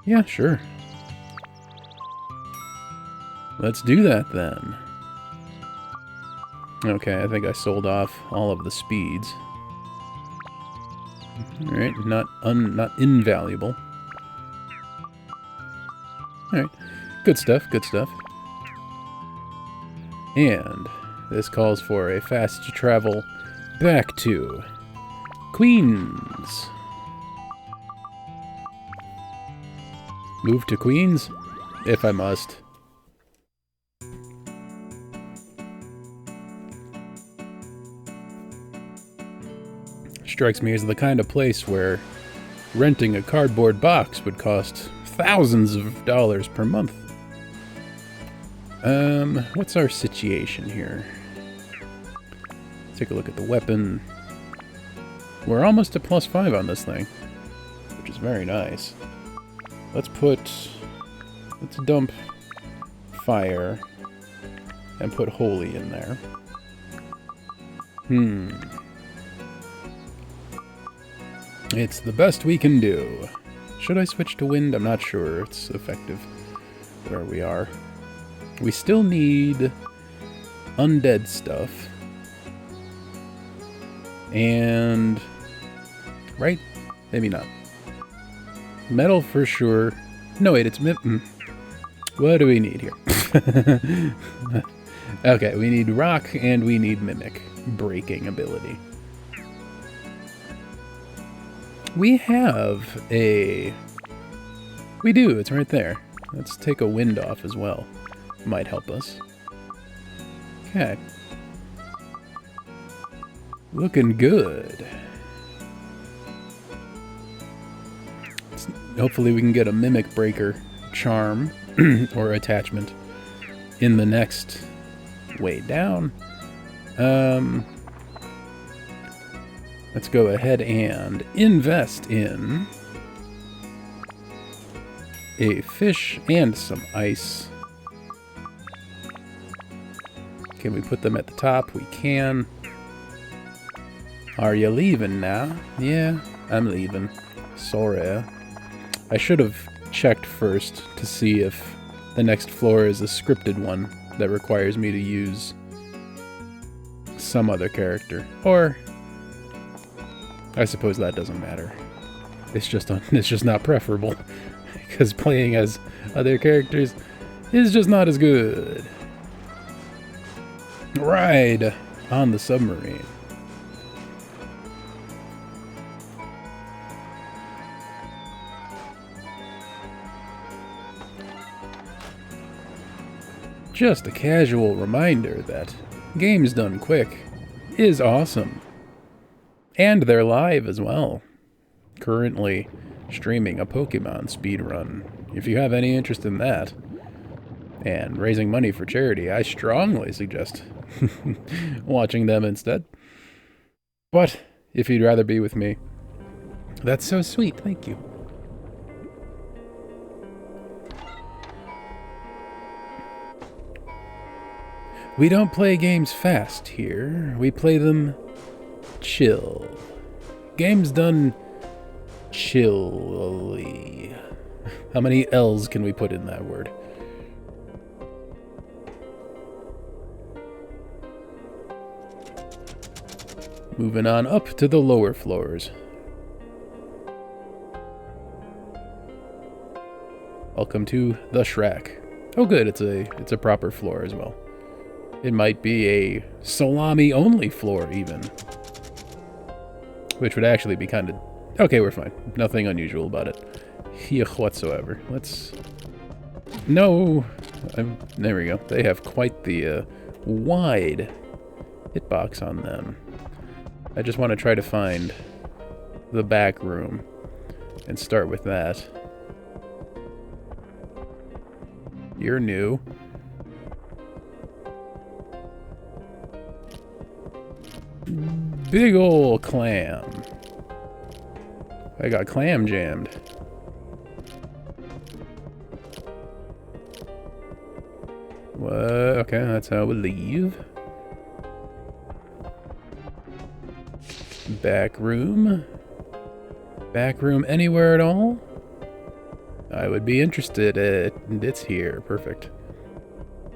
Yeah, sure. Let's do that then. Okay, I think I sold off all of the speeds. Alright, not invaluable. Alright, good stuff, good stuff. And this calls for a fast travel back to Queens. Move to Queens, if I must. Strikes me as the kind of place where renting a cardboard box would cost thousands of dollars per month. What's our situation here? Take a look at the weapon. We're almost at +5 on this thing, which is very nice. Let's dump fire and put holy in there. It's the best we can do. Should I switch to wind? I'm not sure it's effective where we are. We still need undead stuff. And... right? Maybe not. Metal for sure. No, wait, it's... What do we need here? Okay, we need rock and we need mimic. Breaking ability. We have a... We do, it's right there. Let's take a wind off as well. Might help us. Okay. Looking good. Hopefully we can get a mimic breaker charm or attachment in the next way down. Let's go ahead and invest in a fish and some ice. Can we put them at the top? We can. Are you leaving now? Yeah, I'm leaving. Sorry. I should have checked first to see if the next floor is a scripted one that requires me to use some other character. Or I suppose that doesn't matter. It's just not preferable because playing as other characters is just not as good. Ride on the submarine. Just a casual reminder that Games Done Quick is awesome. And they're live as well. Currently streaming a Pokemon speedrun. If you have any interest in that, and raising money for charity, I strongly suggest watching them instead. But if you'd rather be with me, that's so sweet, thank you. We don't play games fast here. We play them chill. Games done chillly. How many L's can we put in that word? Moving on up to the lower floors. Welcome to the Shipwreck. Oh good, it's a proper floor as well. It might be a salami-only floor, even. Which would actually be kind of... Okay, we're fine. Nothing unusual about it. Yuck, whatsoever. Let's... No! There we go. They have quite the wide hitbox on them. I just want to try to find the back room and start with that. You're new. Big ol' clam. I got clam jammed. What? Okay, that's how we leave. Back room. Back room anywhere at all? I would be interested. It's here. Perfect.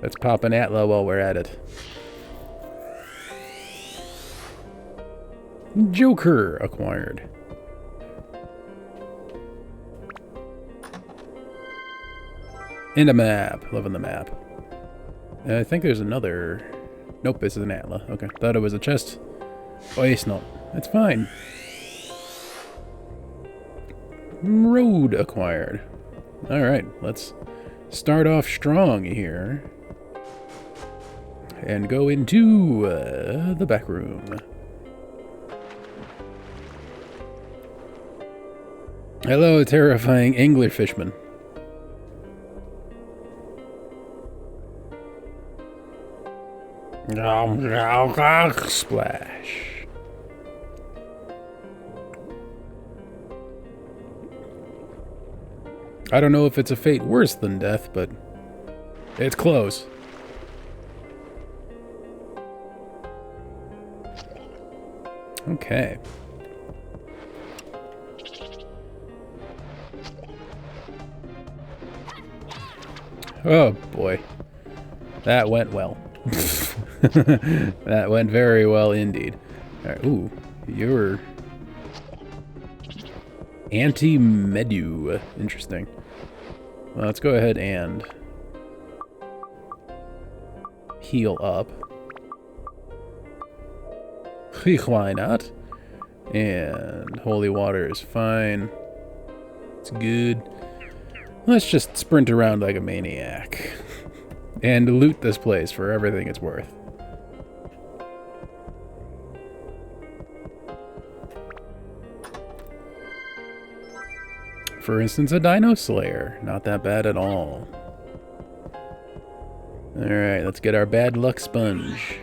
Let's pop an Atla while we're at it. Joker acquired. And a map. Loving the map. I think there's another... Nope, this is an Atla. Okay, thought it was a chest. Oh, it's not. That's fine. Road acquired. Alright, let's start off strong here. And go into the back room. Hello, terrifying anglerfishman. Splash. I don't know if it's a fate worse than death, but it's close. Okay. Oh boy. That went well. That went very well indeed. All right, ooh, you're Anti-Medu. Interesting. Well, let's go ahead and heal up. Why not? And holy water is fine. It's good. Let's just sprint around like a maniac. And loot this place for everything it's worth. For instance, a Dino Slayer. Not that bad at all. Alright, let's get our bad luck sponge.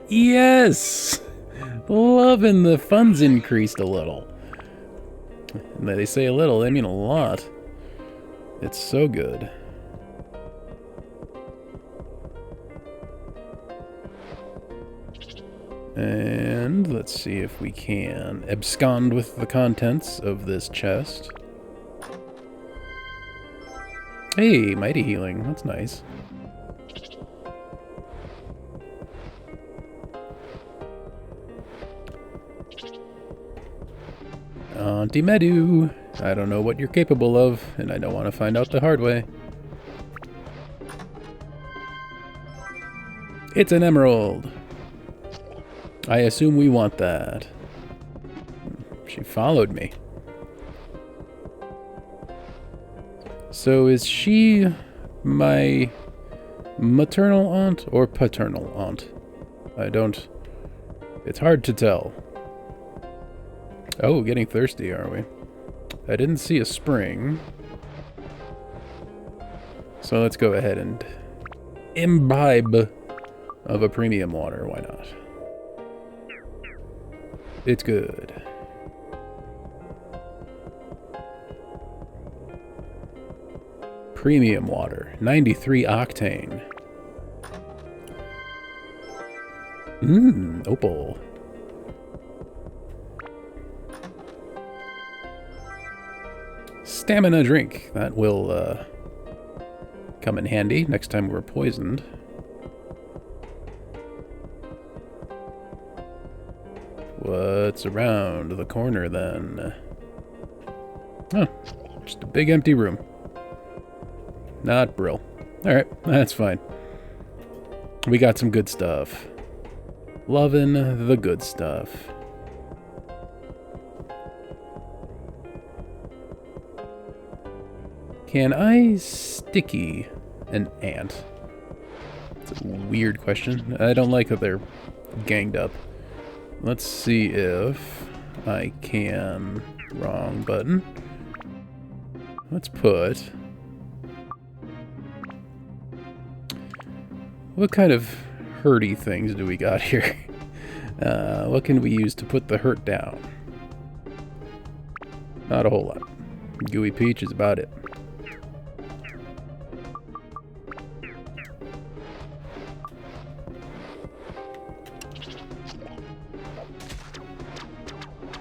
Yes! Loving the funds increased a little. And they say a little, they mean a lot. It's so good. And let's see if we can abscond with the contents of this chest. Hey, mighty healing. That's nice. Anti-Medu. I don't know what you're capable of, and I don't want to find out the hard way. It's an emerald. I assume we want that. She followed me. So is she my maternal aunt or paternal aunt? I don't... It's hard to tell. Oh, getting thirsty, are we? I didn't see a spring. So let's go ahead and imbibe of a premium water. Why not? It's good. Premium water, 93 octane. Opal. Stamina drink. That will come in handy next time we're poisoned. What's around the corner then? Oh, just a big empty room. Not Brill. Alright, that's fine. We got some good stuff. Loving the good stuff. Can I sticky an ant? It's a weird question. I don't like that they're ganged up. Let's see if I can... Wrong button. Let's put... What kind of hurty things do we got here? What can we use to put the hurt down? Not a whole lot. Gooey Peach is about it.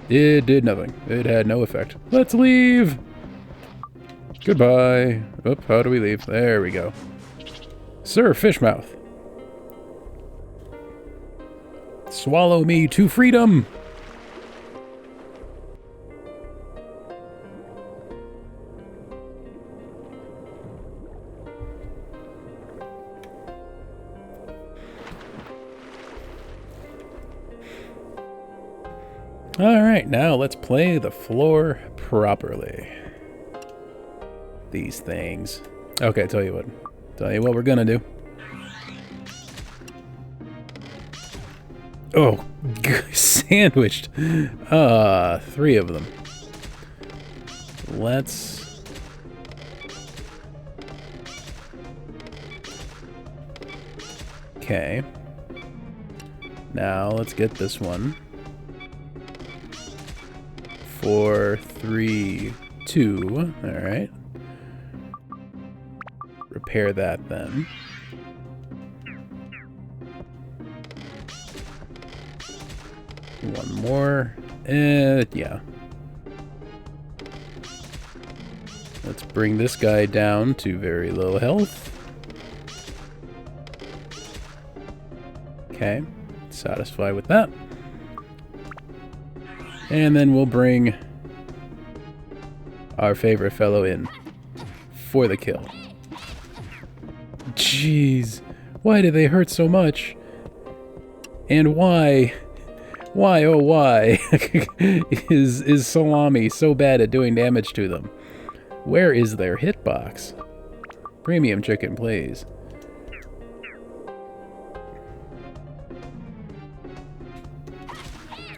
It did nothing. It had no effect. Let's leave! Goodbye. Oop, how do we leave? There we go. Sir Fishmouth. Swallow me to freedom! Alright, now let's play the floor properly. These things. Okay, tell you what we're gonna do. Oh, sandwiched. 3 of them. Let's... Okay. Now let's get this one. 4, 3, 2. Alright. Repair that then. One more. Yeah. Let's bring this guy down to very low health. Okay. Satisfied with that. And then we'll bring our favorite fellow in for the kill. Jeez, why do they hurt so much? And why? Why, oh why, is Salami so bad at doing damage to them? Where is their hitbox? Premium chicken, please.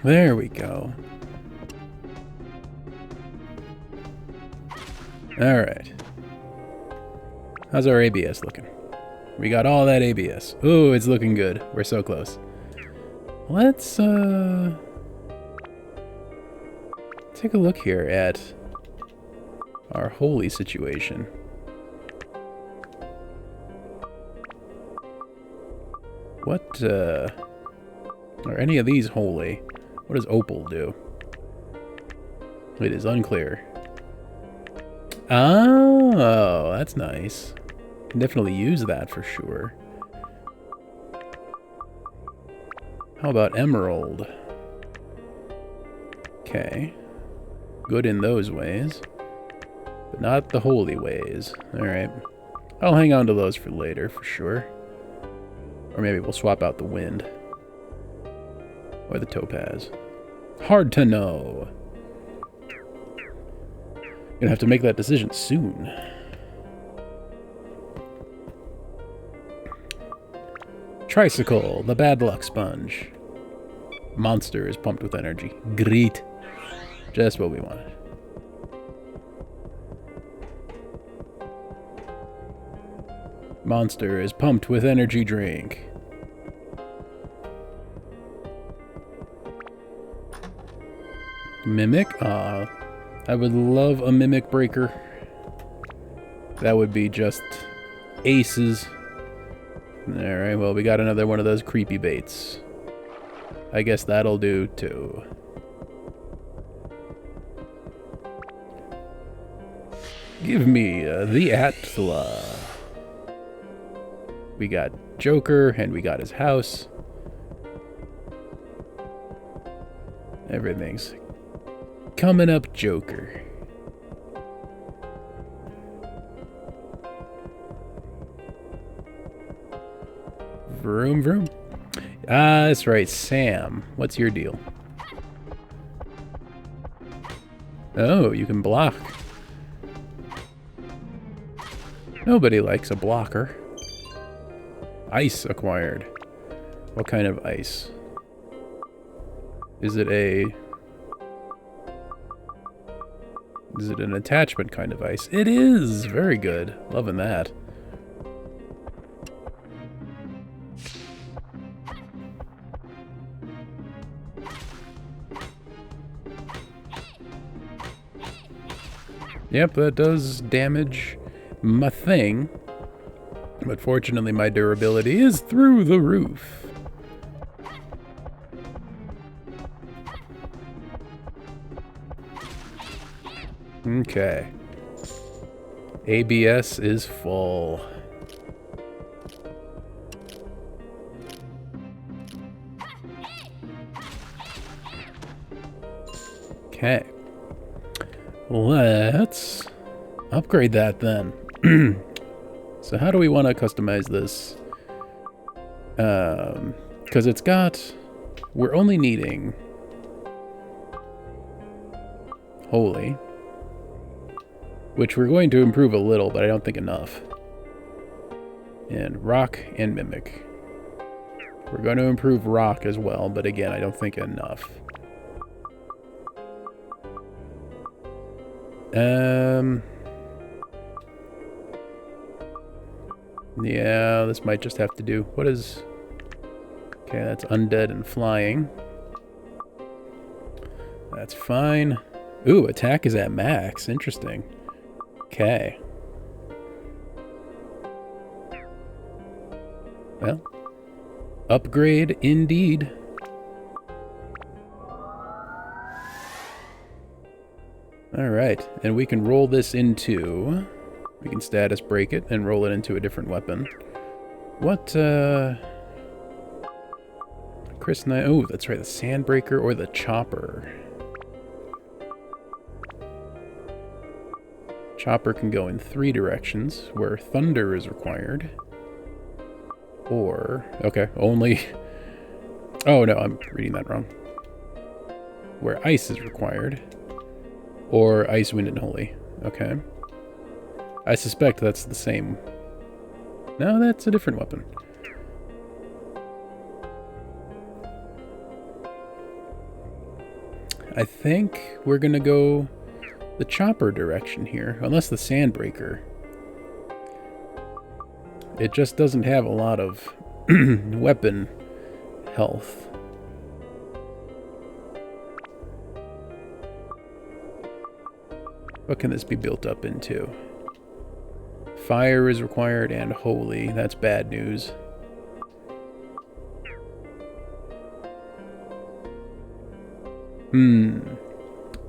There we go. Alright. How's our ABS looking? We got all that ABS. Ooh, it's looking good. We're so close. Let's, take a look here at our holy situation. What, are any of these holy? What does opal do? It is unclear. Oh, that's nice. Can definitely use that for sure. How about emerald? Okay. Good in those ways. But not the holy ways. Alright. I'll hang on to those for later, for sure. Or maybe we'll swap out the wind. Or the topaz. Hard to know. Gonna have to make that decision soon. Tricycle, the bad luck sponge. Monster is pumped with energy. Great. Just what we wanted. Monster is pumped with energy drink. Mimic? Aw. I would love a mimic breaker. That would be just aces. Alright, well, we got another one of those creepy baits. I guess that'll do, too. Give me the Atla. We got Joker, and we got his house. Everything's coming up Joker. Vroom, vroom. Ah, that's right, Sam. What's your deal? Oh, you can block. Nobody likes a blocker. Ice acquired. What kind of ice? Is it an attachment kind of ice? It is! Very good. Loving that. Yep, that does damage my thing. But fortunately my durability is through the roof. Okay. ABS is full. Okay. Let's upgrade that then. So how do we want to customize this? Because it's got... We're only needing... Holy. Which we're going to improve a little, but I don't think enough. And rock and mimic. We're going to improve rock as well, but again, I don't think enough. Yeah, this might just have to do. What is... Okay, that's undead and flying. That's fine. Ooh, attack is at max. Interesting. Okay. Well, upgrade indeed. Alright, and we can roll this into... We can status break it and roll it into a different weapon. What, Chris Knight... Oh, that's right, the Sandbreaker or the Chopper. Chopper can go in 3 directions, where thunder is required. Or, okay, only... Oh, no, I'm reading that wrong. Where ice is required. Or ice, wind, and holy. Okay. I suspect that's the same. No, that's a different weapon. I think we're gonna go the chopper direction here, unless the sandbreaker. It just doesn't have a lot of weapon health. What can this be built up into? Fire is required and holy. That's bad news.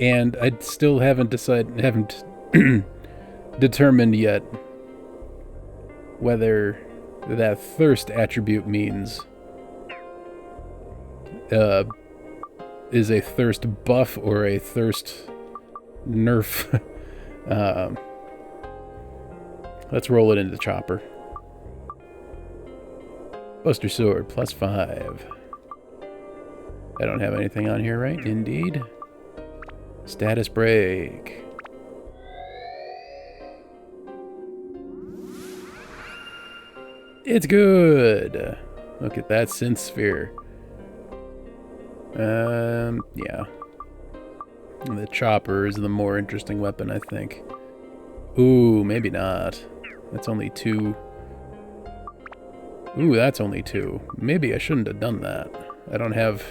And I still haven't determined yet whether that thirst attribute means is a thirst buff or a thirst nerf. Let's roll it into the chopper. Buster Sword, +5. I don't have anything on here, right? Indeed. Status break. It's good! Look at that synth sphere. Yeah. The chopper is the more interesting weapon, I think. Ooh, maybe not. That's only 2. Ooh, that's only 2. Maybe I shouldn't have done that. I don't have...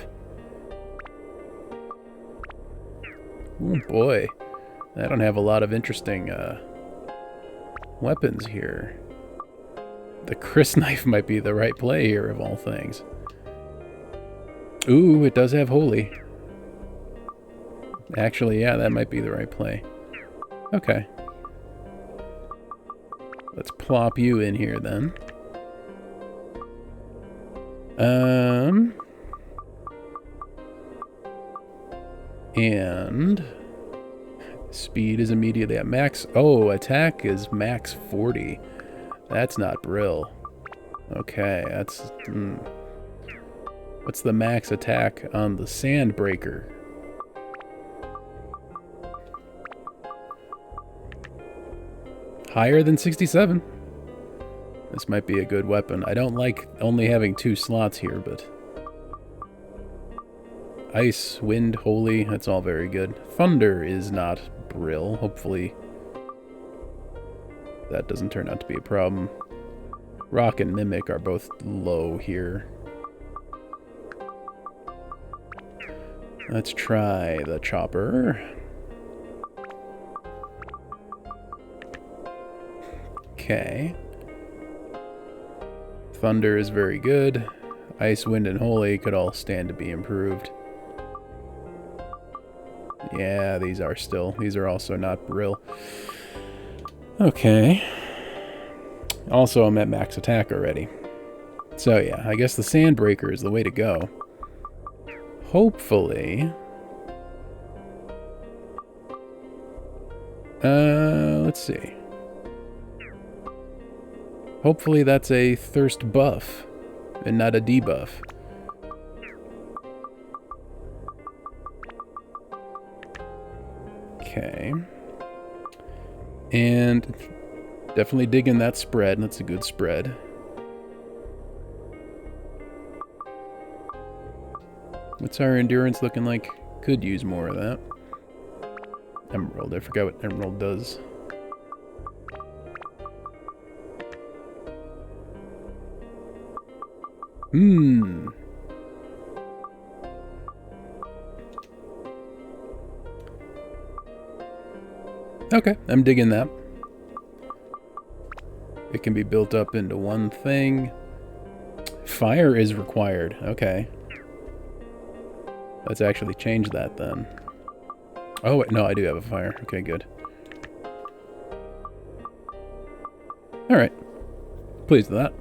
Oh boy. I don't have a lot of interesting weapons here. The Chris knife might be the right play here, of all things. Ooh, it does have holy. Actually, yeah, that might be the right play. Okay. Let's plop you in here, then. And... speed is immediately at max. Oh, attack is max 40. That's not Brill. Okay, that's... What's the max attack on the Sandbreaker? Higher than 67. This might be a good weapon. I don't like only having 2 slots here, but... Ice, wind, holy, that's all very good. Thunder is not Brill. Hopefully that doesn't turn out to be a problem. Rock and Mimic are both low here. Let's try the chopper. Okay. Thunder is very good. Ice, wind, and holy could all stand to be improved. Yeah, these are also not Brill. Okay. Also, I'm at max attack already. So yeah, I guess the Sandbreaker is the way to go. Hopefully... let's see. Hopefully that's a thirst buff, and not a debuff. Okay. And definitely digging that spread. That's a good spread. What's our endurance looking like? Could use more of that. Emerald. I forgot what Emerald does. Okay, I'm digging that. It can be built up into one thing. Fire is required. Okay. Let's actually change that then. Oh, wait, no, I do have a fire. Okay, good. Alright. Pleased with that.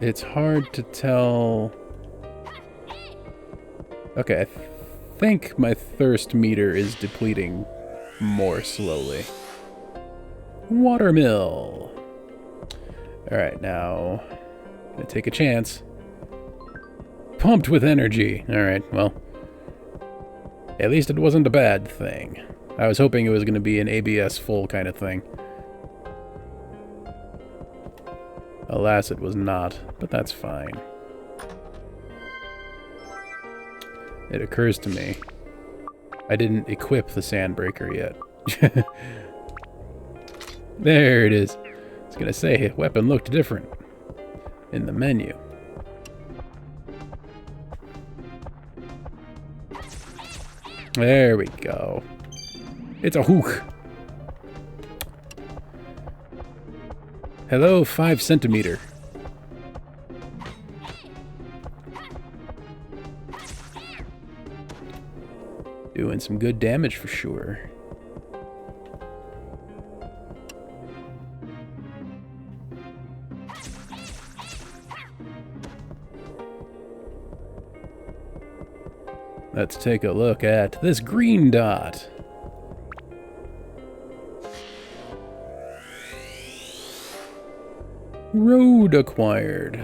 It's hard to tell Okay, I think my thirst meter is depleting more slowly. Watermill. Alright, now I'm gonna take a chance. Pumped with energy. Alright, well, at least it wasn't a bad thing. I was hoping it was going to be an ABS full kind of thing. Alas, it was not, but that's fine. It occurs to me, I didn't equip the Sandbreaker yet. There it is. I was going to say, weapon looked different in the menu. There we go. It's a hook. Hello, 5 centimeter. Doing some good damage for sure. Let's take a look at this green dot. Road acquired.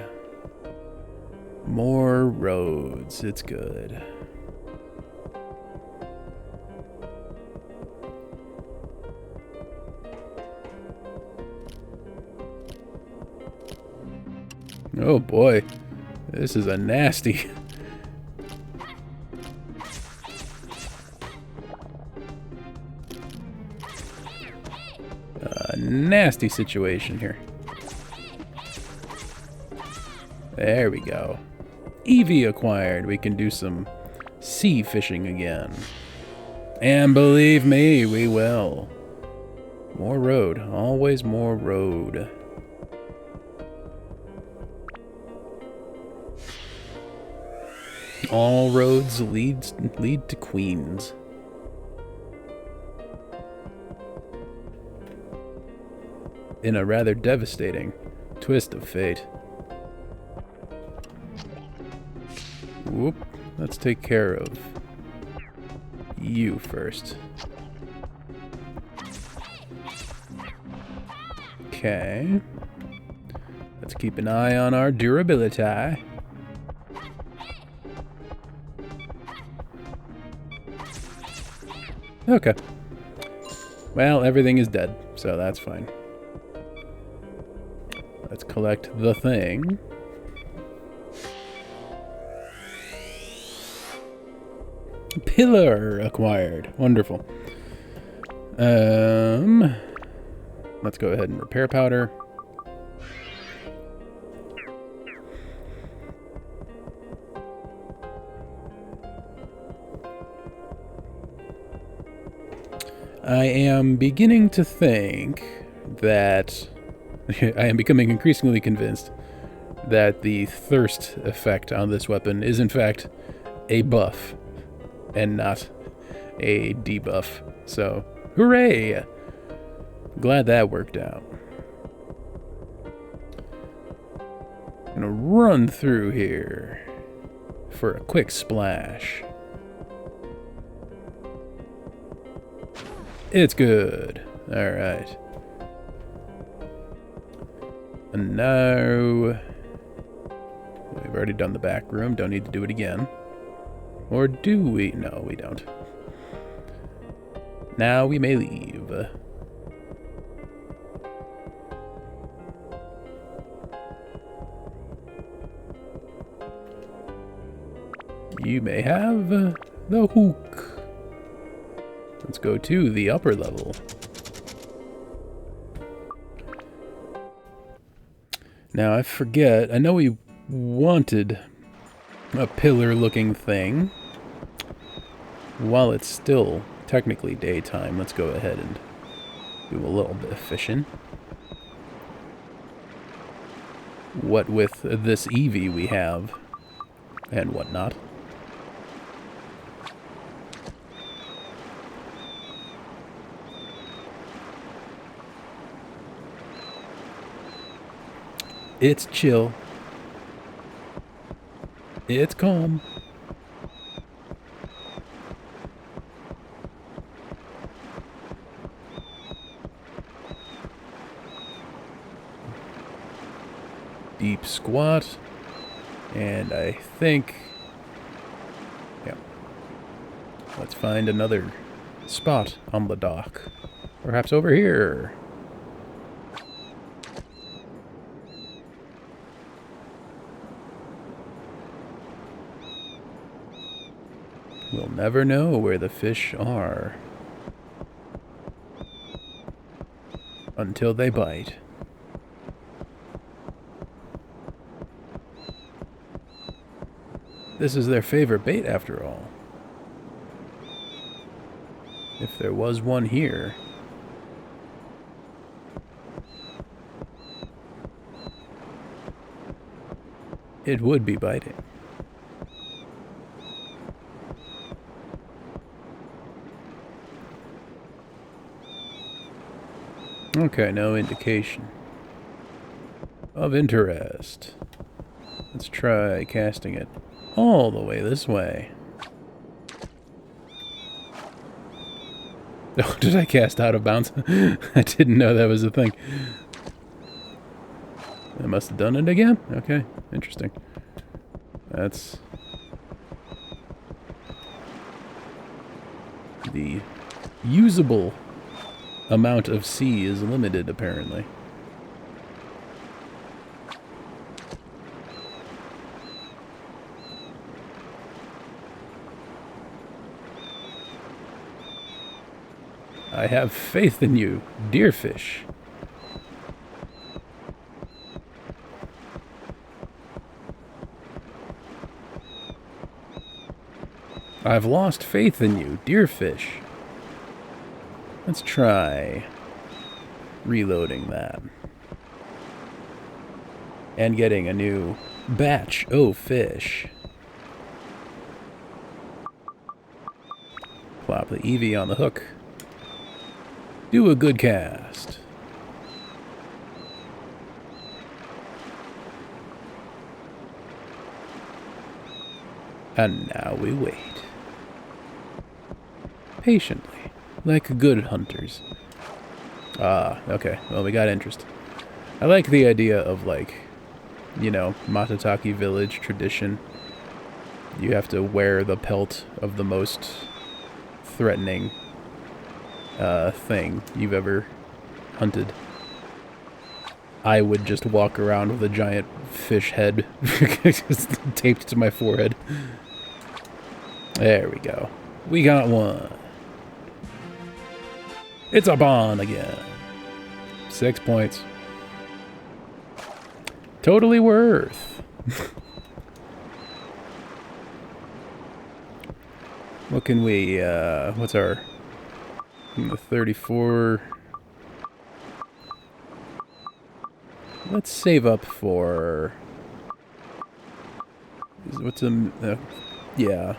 More roads. It's good. Oh boy. This is a nasty... nasty situation here. There we go. Eevee acquired. We can do some sea fishing again. And believe me, we will. More road. Always more road. All roads lead to Queens. In a rather devastating twist of fate. Whoop. Let's take care of you first. Okay. Let's keep an eye on our durability. Okay. Well, everything is dead, so that's fine. Let's collect the thing. Pillar acquired. Wonderful. Let's go ahead and repair powder. I am beginning to think that I am becoming increasingly convinced that the thirst effect on this weapon is in fact a buff and not a debuff. So, hooray! Glad that worked out. I'm gonna run through here for a quick splash. It's good. Alright. And now... we've already done the back room. Don't need to do it again. Or do we? No, we don't. Now we may leave. You may have the hook. Let's go to the upper level. Now I forget, I know we wanted a pillar-looking thing. While it's still technically daytime, let's go ahead and do a little bit of fishing. What with this Eevee we have, and whatnot. It's chill. It's calm. deep squat. And I think... yeah. Let's find another spot on the dock. Perhaps over here. We'll never know where the fish are until they bite. This is their favorite bait, after all. If there was one here. It would be biting. Okay, no indication of interest. Let's try casting it all the way this way. Oh, did I cast out of bounds? I didn't know that was a thing. I must have done it again? Okay, interesting. That's... the usable amount of sea is limited, apparently. I have faith in you, dear fish. I've lost faith in you, dear fish. Let's try reloading that. And getting a new batch of fish. Plop the Eevee on the hook. Do a good cast. And now we wait. Patiently, like good hunters. Ah, okay. Well, we got interest. I like the idea of, like, you know, Matataki village tradition. You have to wear the pelt of the most threatening thing you've ever hunted. I would just walk around with a giant fish head taped to my forehead. There we go. We got one. It's a bond again. 6 points. Totally worth. What can we, what's our... 34... Let's save up for... What's a... yeah.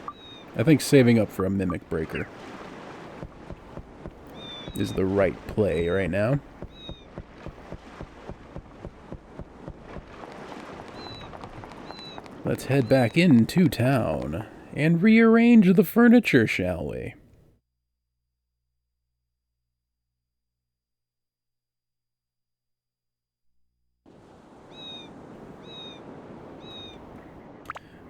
I think saving up for a Mimic Breaker is the right play right now. Let's head back into town and rearrange the furniture, shall we?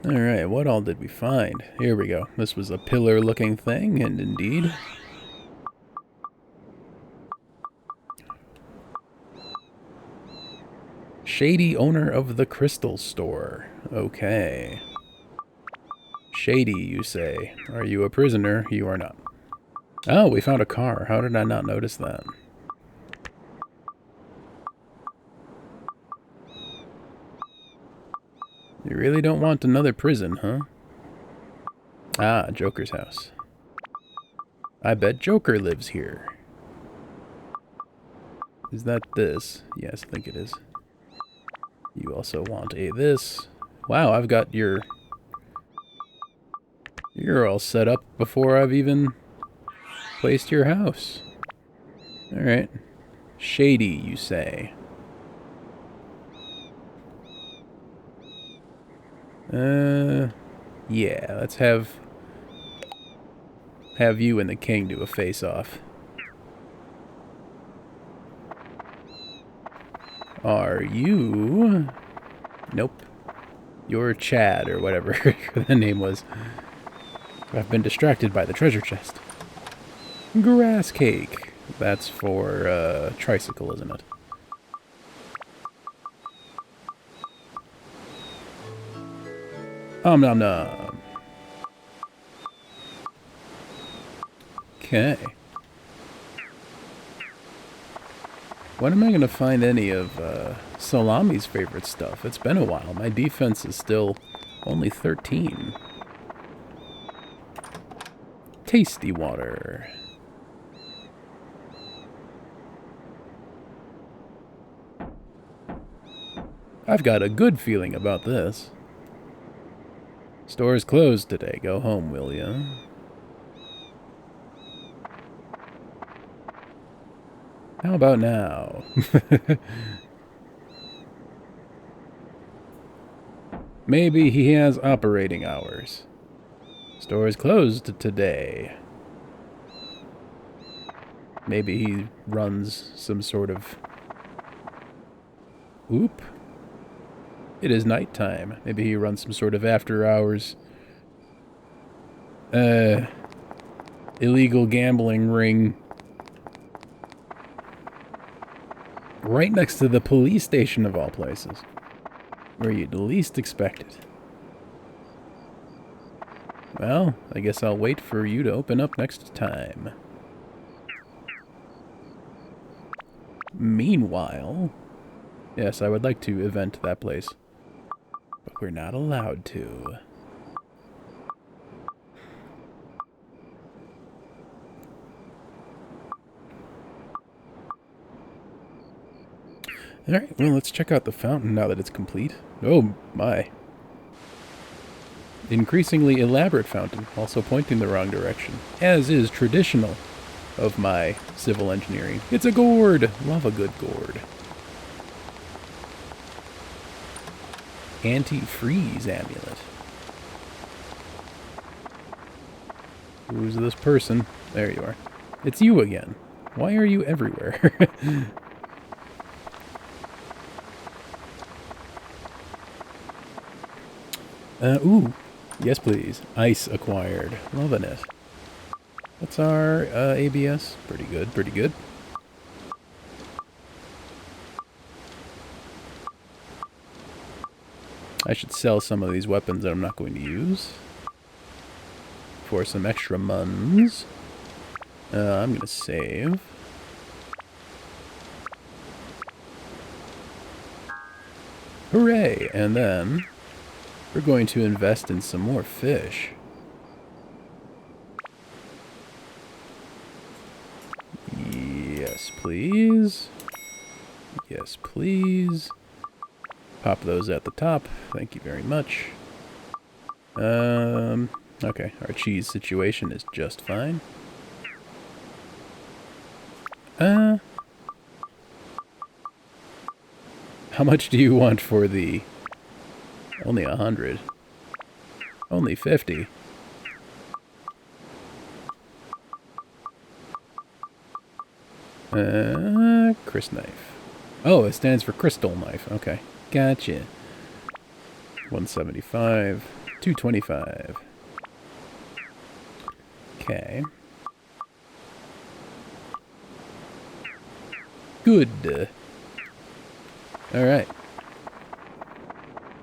Alright, what all did we find? Here we go. This was a pillar-looking thing, and indeed... Shady owner of the crystal store. Okay. Shady, you say. Are you a prisoner? You are not. Oh, we found a car. How did I not notice that? You really don't want another prison, huh? Ah, Joker's house. I bet Joker lives here. Is that this? Yes, I think it is. You also want a this. Wow, I've got your... You're all set up before I've even placed your house. Alright. Shady, you say. Yeah, let's have you and the king do a face-off. Are you Nope. You're Chad, or whatever the name was. I've been distracted by the treasure chest. Grass cake. That's for, tricycle, isn't it? Nom nom. Okay. When am I going to find any of Salami's favorite stuff? It's been a while. My defense is still only 13. Tasty water. I've got a good feeling about this. Store's closed today. Go home, will ya? How about now? Maybe he has operating hours. Store is closed today. Maybe he runs some sort of... Oop. It is nighttime. Maybe he runs some sort of after-hours... illegal gambling ring... right next to the police station of all places. Where you'd least expect it. Well, I guess I'll wait for you to open up next time. Meanwhile... Yes, I would like to event that place. But we're not allowed to. Alright, well, let's check out the fountain now that it's complete. Oh, my. Increasingly elaborate fountain, also pointing the wrong direction, as is traditional of my civil engineering. It's a gourd! Love a good gourd. Anti-freeze amulet. Who's this person? There you are. It's you again. Why are you everywhere? Ooh. Yes, please. Ice acquired. Loving it. What's our ABS? Pretty good, pretty good. I should sell some of these weapons that I'm not going to use for some extra muns. I'm going to save. Hooray! And then we're going to invest in some more fish. Yes, please. Yes, please. Pop those at the top. Thank you very much. Okay, our cheese situation is just fine. How much do you want for the... Only 100. Only 50. Chris knife. Oh, it stands for crystal knife. Okay. Gotcha. 175. 225. Okay. Good. Alright.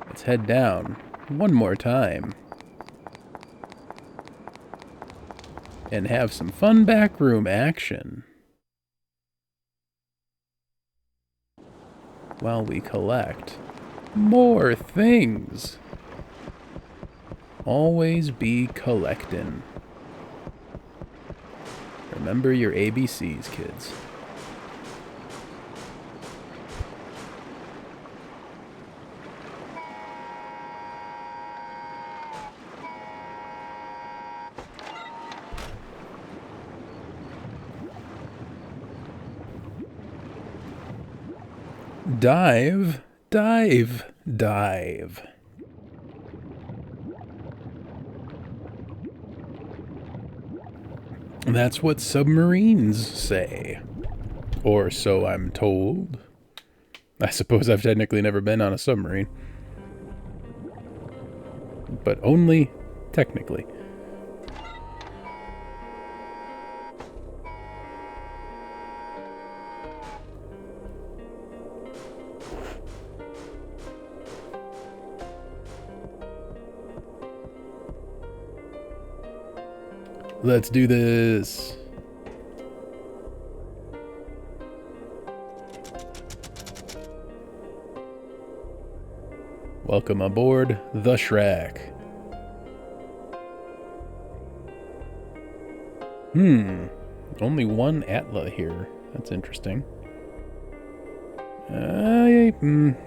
Let's head down one more time. And have some fun backroom action. While we collect more things. Always be collecting. Remember your ABCs, kids. Dive, dive, dive. That's what submarines say. Or so I'm told. I suppose I've technically never been on a submarine. but only technically. Let's do this. Welcome aboard the Shrek. Only one Atla here. That's interesting. I don't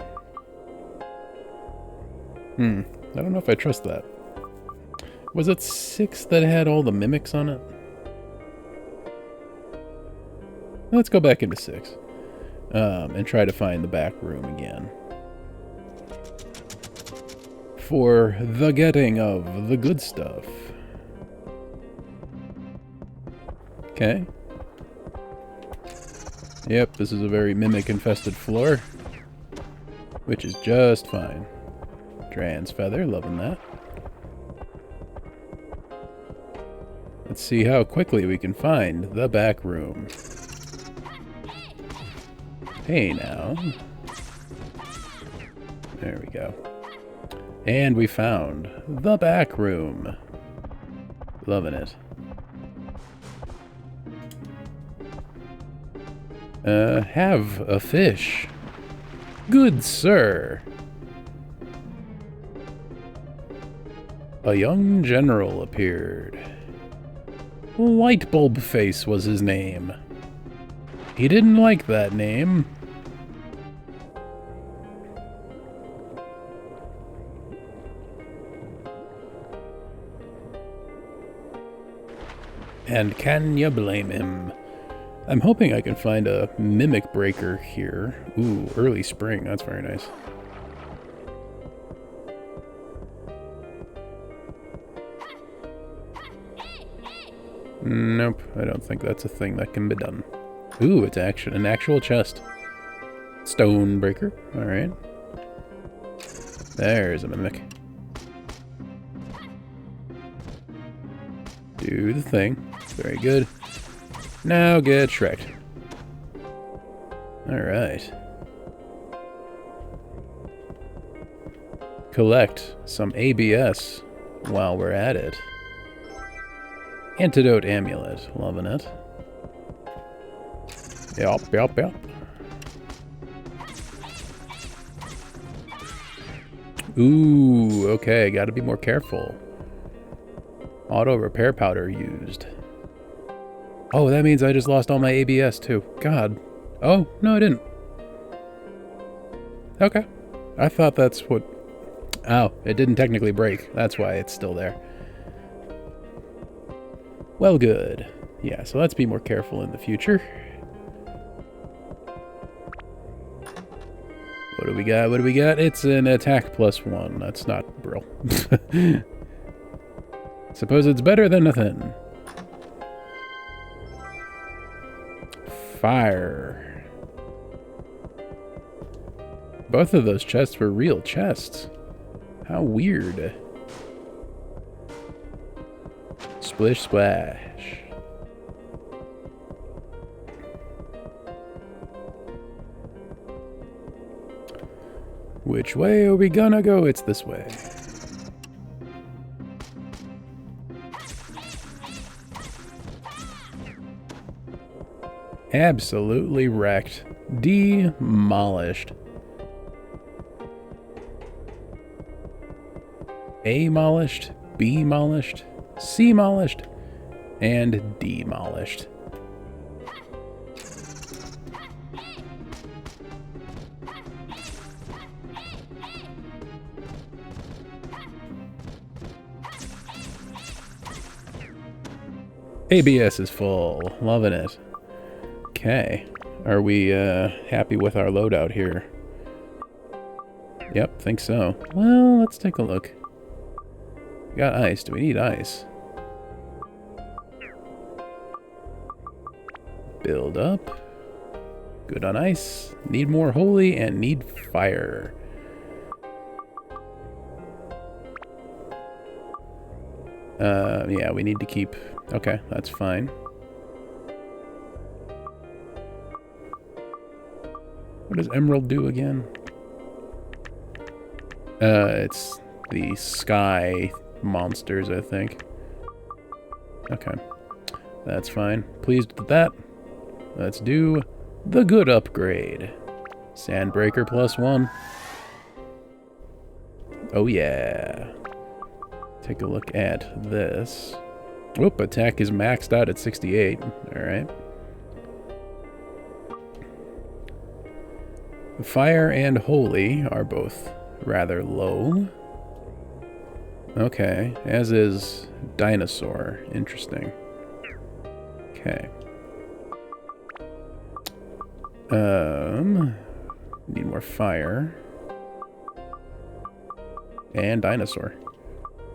know if I trust that. Was it 6 that had all the mimics on it? Let's go back into 6. And try to find the back room again. For the getting of the good stuff. Okay. Yep, this is a very mimic-infested floor. Which is just fine. Trans feather, loving that. Let's see how quickly we can find the back room. Hey now. There we go. And we found the back room. Loving it. Have a fish. Good sir. A young general appeared. Lightbulb Face was his name. He didn't like that name. And can you blame him? I'm hoping I can find a mimic breaker here. Ooh, early spring. That's very nice. Nope, I don't think that's a thing that can be done. Ooh, it's an actual chest. Stone breaker. Alright. There's a mimic. Do the thing. Very good. Now get Shrek'd. Alright. Collect some ABS while we're at it. Antidote amulet. Loving it. Yup. Ooh, okay. Gotta be more careful. Auto repair powder used. Oh, that means I just lost all my ABS too. God. Oh, no I didn't. Okay. I thought that's what... Oh, it didn't technically break. That's why it's still there. Well, good. Yeah, so let's be more careful in the future. What do we got? What do we got? It's an attack +1. That's not Brill. Suppose it's better than nothing. Fire. Both of those chests were real chests. How weird. Splish splash. Which way are we gonna go? It's this way. Absolutely wrecked. Demolished. A-molished, B-molished, C-molished, and demolished. ABS is full. Loving it. Okay. Are we happy with our loadout here? Yep, think so. Well, let's take a look. We got ice. Do we need ice? Build up. Good on ice. Need more holy and need fire. Yeah, we need to keep... Okay, that's fine. What does Emerald do again? It's the sky monsters, I think. Okay. That's fine. Pleased with that. Let's do the good upgrade. Sandbreaker +1. Oh yeah. Take a look at this. Whoop, attack is maxed out at 68. Alright. Fire and Holy are both rather low. Okay, as is Dinosaur. Interesting. Okay. Need more fire. And Dinosaur.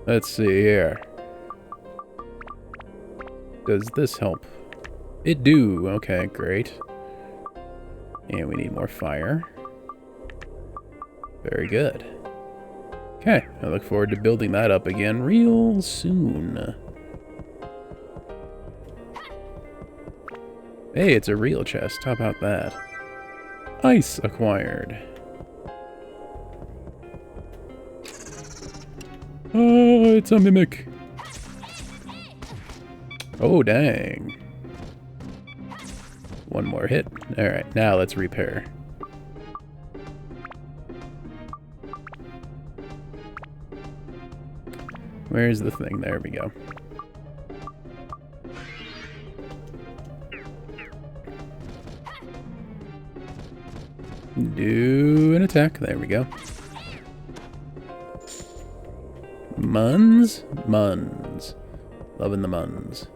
Let's see here. Does this help? It do. Okay, great. And we need more fire. Very good. Okay, I look forward to building that up again real soon. Hey, it's a real chest. How about that? Ice acquired. Oh, it's a mimic. Oh, dang. One more hit. Alright, now let's repair. Where's the thing? There we go. Do an attack. There we go. Muns? Muns. Loving the muns.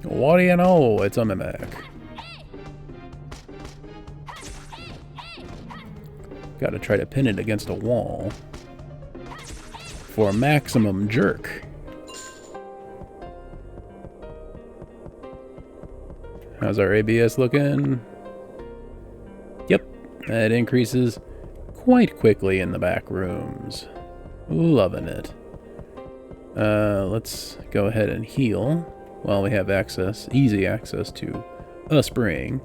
What do you know? It's a mimic. Gotta try to pin it against a wall for maximum jerk. How's our ABS looking? Yep, that increases quite quickly in the back rooms. Loving it. Let's go ahead and heal while we have access, easy access to a spring.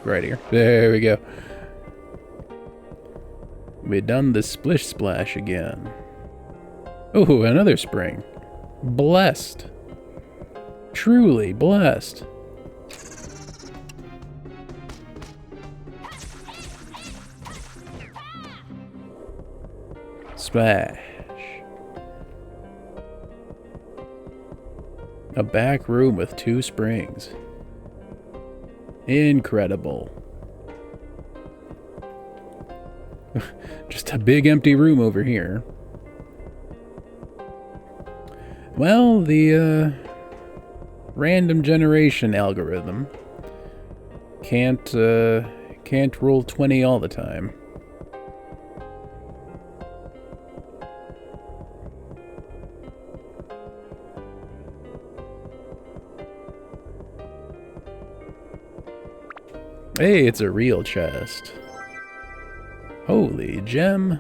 Right here. There we go. We've done the splish splash again. Oh, another spring. Blessed. Truly blessed. Splash. A back room with 2 springs. Incredible. Just a big empty room over here. Well, the random generation algorithm can't roll 20 all the time. Hey, it's a real chest. Holy gem.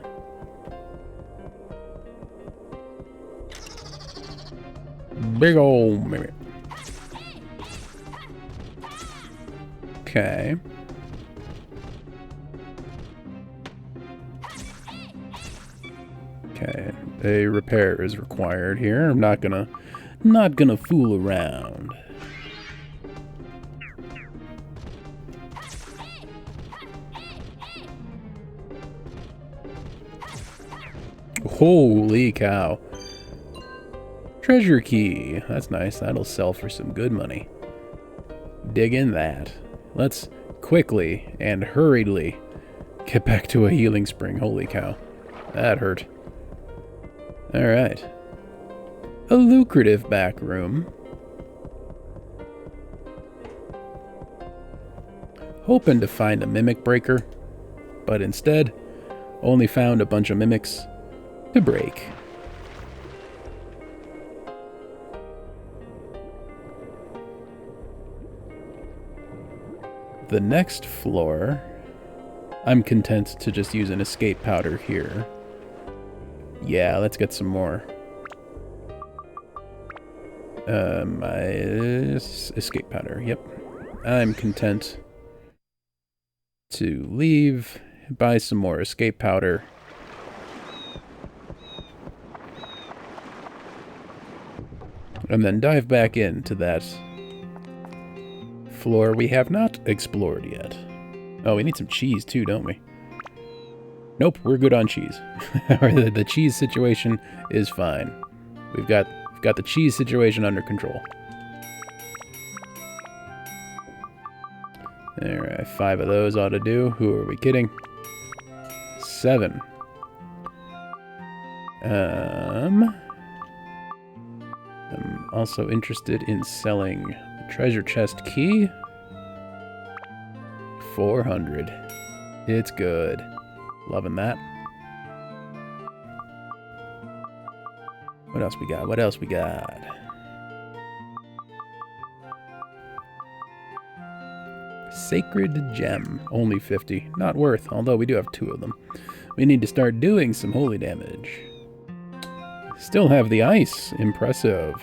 Big ol' mimic. Okay. Okay, a repair is required here. I'm not gonna fool around. Holy cow. Treasure key. That's nice. That'll sell for some good money. Dig in that. Let's quickly and hurriedly get back to a healing spring. Holy cow. That hurt. Alright. A lucrative back room. Hoping to find a mimic breaker, but instead only found a bunch of mimics to break. The next floor I'm content to just use an escape powder here. Yeah, let's get some more. Escape powder, yep. I'm content to leave, buy some more escape powder. And then dive back into that floor we have not explored yet. Oh, we need some cheese too, don't we? Nope, we're good on cheese. The cheese situation is fine. We've got the cheese situation under control. Alright, 5 of those ought to do. Who are we kidding? 7. I'm also interested in selling the treasure chest key. 400. It's good. Loving that. What else we got? What else we got? Sacred gem. Only 50. Not worth, although we do have 2 of them. We need to start doing some holy damage. Still have the ice. Impressive.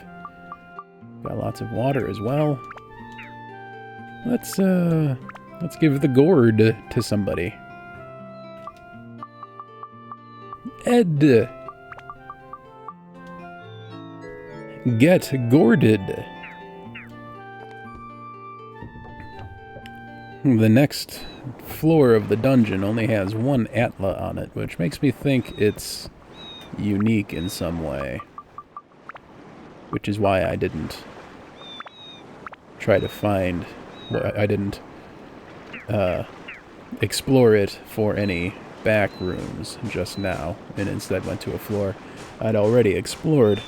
Got lots of water as well. Let's give the gourd to somebody. Ed. Get gourded. The next floor of the dungeon only has 1 Atla on it, which makes me think it's unique in some way. Which is why I didn't try to find... I didn't explore it for any back rooms just now, and instead went to a floor I'd already explored.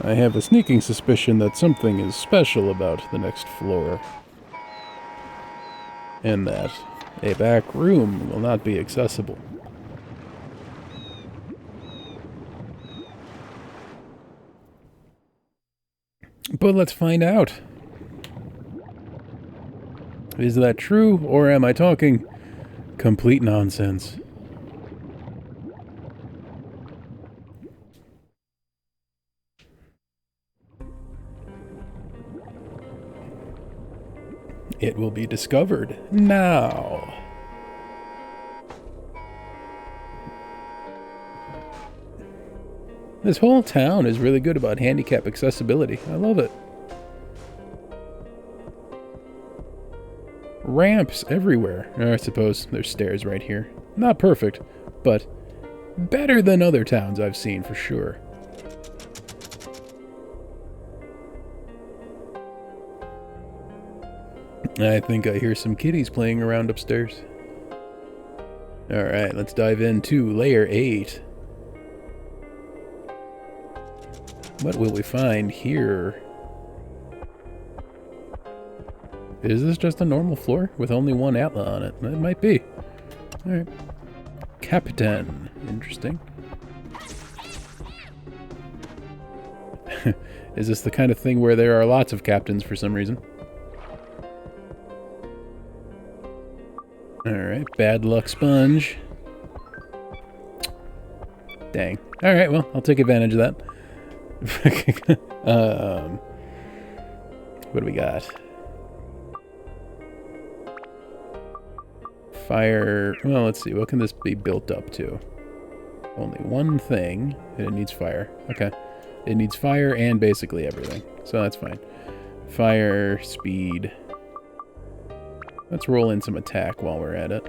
I have a sneaking suspicion that something is special about the next floor. And that a back room will not be accessible. But let's find out. Is that true, or am I talking complete nonsense? It will be discovered now. This whole town is really good about handicap accessibility. I love it. Ramps everywhere. I suppose there's stairs right here. Not perfect, but better than other towns I've seen for sure. I think I hear some kitties playing around upstairs. Alright, let's dive into layer 8. What will we find here? Is this just a normal floor with only 1 Atla on it? It might be. Alright. Captain. Interesting. Is this the kind of thing where there are lots of captains for some reason? Alright, bad luck sponge. Dang. Alright, well, I'll take advantage of that. What do we got? Fire. Well, let's see. What can this be built up to? Only 1 thing, and it needs fire. Okay. It needs fire and basically everything. So that's fine. Fire, speed. Let's roll in some attack while we're at it.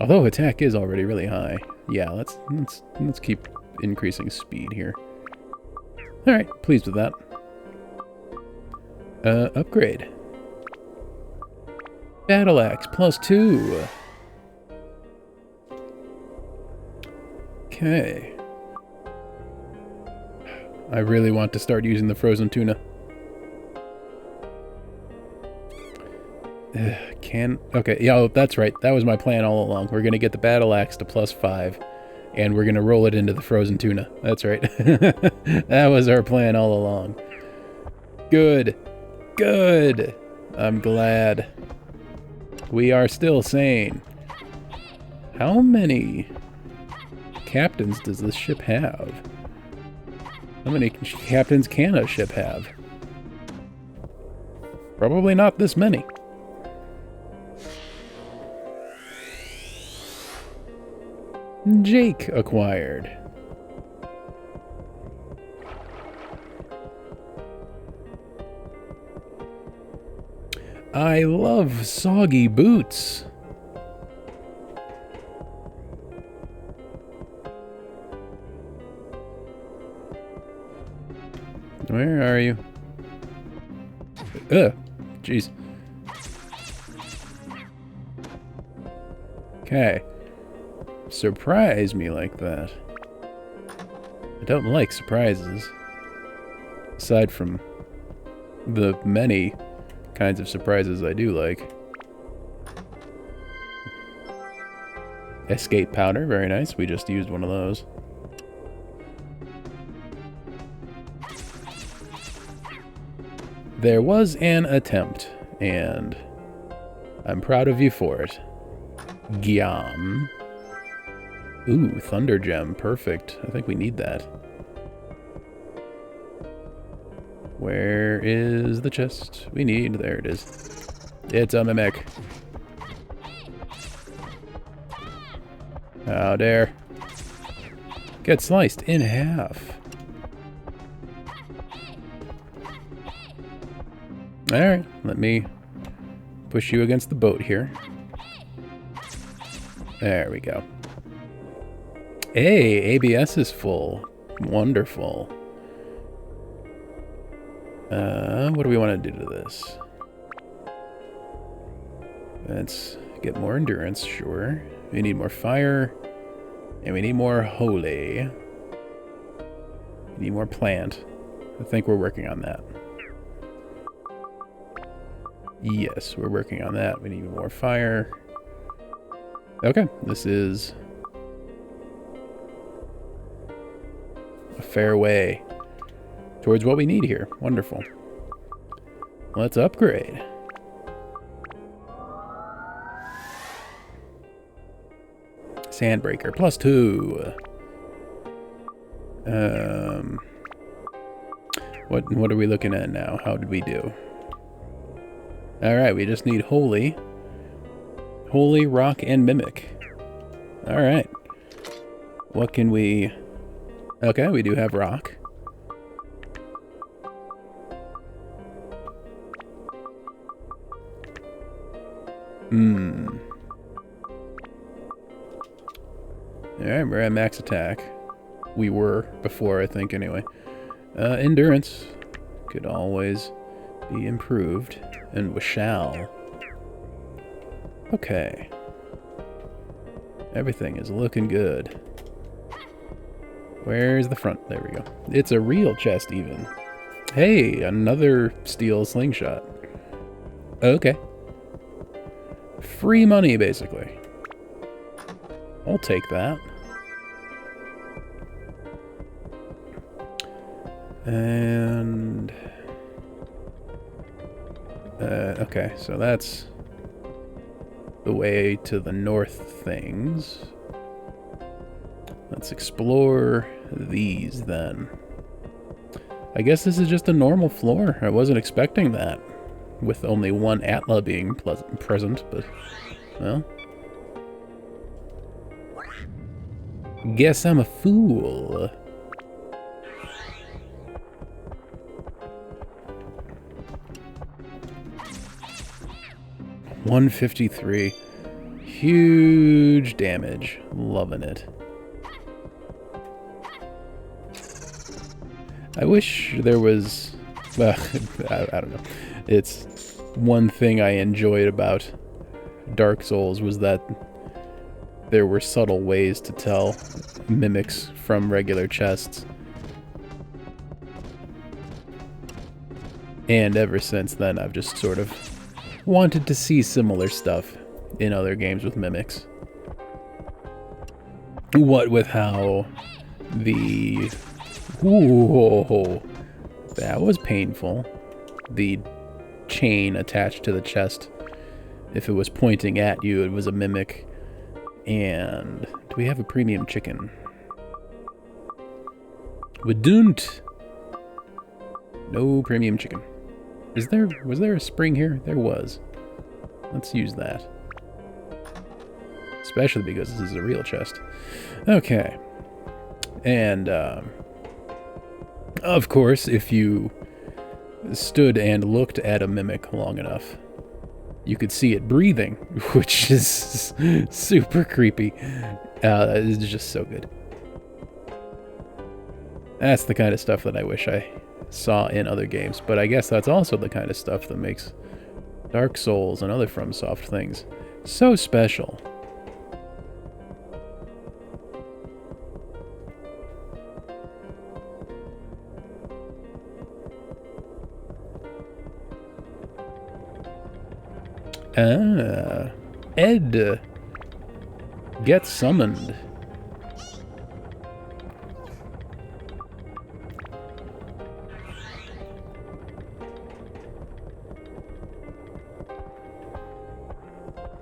Although attack is already really high. Yeah, let's keep increasing speed here. Alright, pleased with that. Upgrade. Battle Axe, +2. Okay. I really want to start using the frozen tuna. Okay, yeah, oh, that's right. That was my plan all along. We're gonna get the battle axe to +5, and we're gonna roll it into the frozen tuna. That's right. That was our plan all along. Good. Good. I'm glad. we are still sane. How many captains does this ship have? How many captains can a ship have? Probably not this many. Jake acquired. I love soggy boots. Where are you? Ugh, jeez. Okay. Surprise me like that. I don't like surprises. Aside from the many kinds of surprises I do like. Escape powder, very nice. We just used one of those. There was an attempt, and I'm proud of you for it. Gyam. Ooh, Thunder Gem. Perfect. I think we need that. Where is the chest we need? There it is. It's a mimic. How dare. Get sliced in half. Alright, let me push you against the boat here. There we go. Hey, ABS is full. Wonderful. What do we want to do to this? Let's get more endurance, sure. We need more fire. And we need more holy. We need more plant. I think we're working on that. Yes, we're working on that. We need more fire. Okay, this is a fair way towards what we need here. Wonderful. Let's upgrade. Sandbreaker, +2. What are we looking at now? How did we do? Alright, we just need Holy. Holy, Rock, and Mimic. Alright. What can we... Okay, we do have Rock. Alright, we're at max attack. We were before, I think, anyway. Endurance could always be improved. And we shall. Okay. Everything is looking good. Where's the front? There we go. It's a real chest, even. Hey, another steel slingshot. Okay. Free money, basically. I'll take that. And... okay, so that's the way to the north things. Let's explore these, then. I guess this is just a normal floor. I wasn't expecting that, with only one Atla being present, but, well. Guess I'm a fool. $153. Huge damage. Loving it. I wish there was... Well, I don't know. It's one thing I enjoyed about Dark Souls was that there were subtle ways to tell mimics from regular chests. And ever since then, I've just sort of wanted to see similar stuff in other games with mimics. What with how the... Ooh, that was painful. The chain attached to the chest If it was pointing at you, it was a mimic. And do we have a premium chicken? We don't. No premium chicken. Was there a spring here? There was. Let's use that. Especially because this is a real chest. Okay. And, of course, if you stood and looked at a mimic long enough, you could see it breathing, which is super creepy. It's just so good. That's the kind of stuff that I wish I saw in other games, but I guess that's also the kind of stuff that makes Dark Souls and other FromSoft things so special. Ah, Ed gets summoned.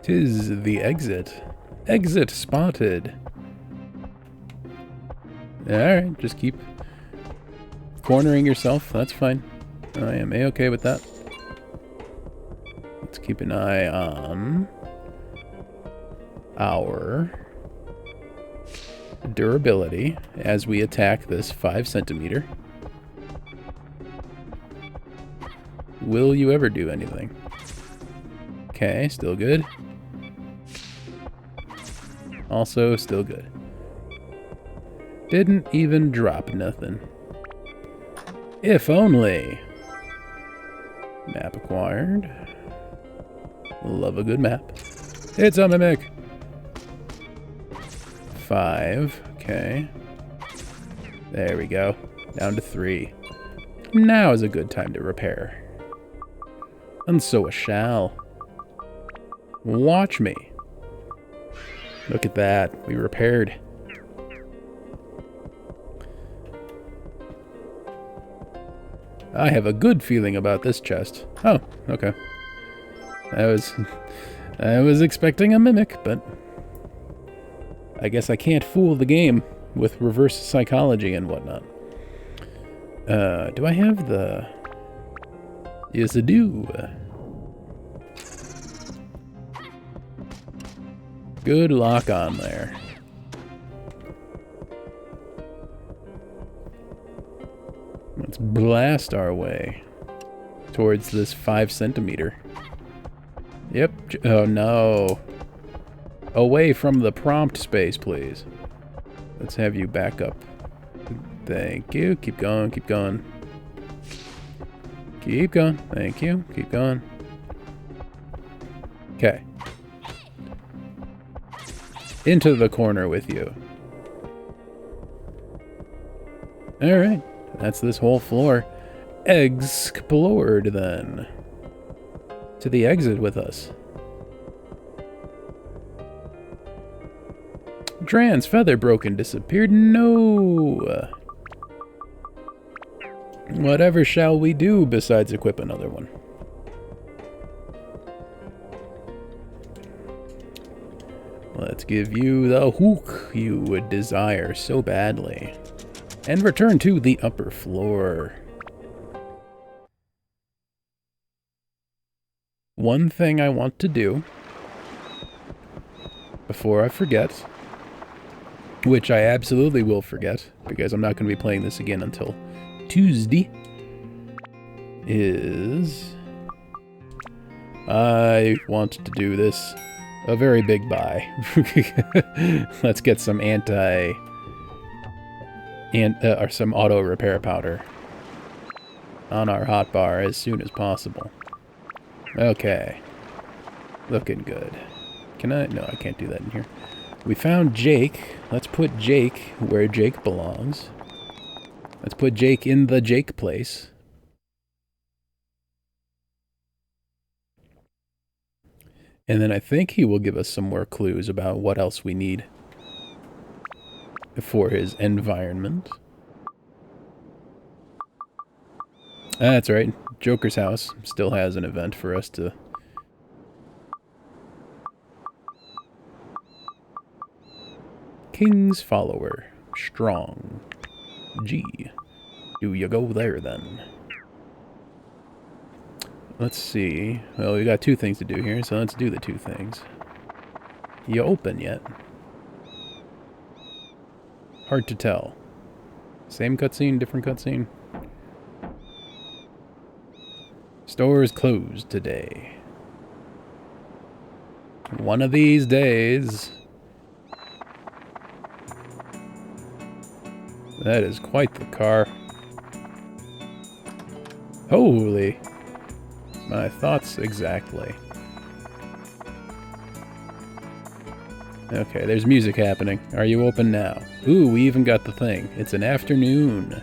Tis the exit. Exit spotted. Alright, just keep cornering yourself. That's fine. I am A-okay with that. Let's keep an eye on our durability as we attack this 5 centimeter. Will you ever do anything? Okay, still good. Also, still good. Didn't even drop nothing. If only. Map acquired. Love a good map. It's a mimic. 5. Okay. There we go. Down to 3. Now is a good time to repair. And so it shall. Watch me. Look at that. We repaired. I have a good feeling about this chest. Oh, okay. I was expecting a mimic, but I guess I can't fool the game with reverse psychology and whatnot. Do I have the... Yes, I do. Good lock on there. Let's blast our way towards this 5 centimeter. Yep. Oh no. Away from the prompt space, please. Let's have you back up. Thank you. Keep going, keep going. Keep going. Thank you. Keep going. Okay. Into the corner with you. Alright. That's this whole floor. Explored, then. To the exit with us. Dran's feather broken disappeared. No. Whatever shall we do besides equip another one? Let's give you the hook you would desire so badly. And return to the upper floor. One thing I want to do before I forget, which I absolutely will forget because I'm not going to be playing this again until Tuesday, is I want to do this a very big buy. Let's get some or some auto repair powder on our hotbar as soon as possible. Okay. Looking good. Can I? No, I can't do that in here. We found Jake. Let's put Jake where Jake belongs. Let's put Jake in the Jake place. And then I think he will give us some more clues about what else we need for his environment. That's right. Joker's house still has an event for us to King's follower. Strong. G. Do you go there, then? Let's see. Well, we got two things to do here, so let's do the two things. You open yet? Hard to tell. Same cutscene, different cutscene? Store is closed today. One of these days. That is quite the car. Holy. My thoughts exactly. Okay, there's music happening. Are you open now? Ooh, we even got the thing. It's an afternoon.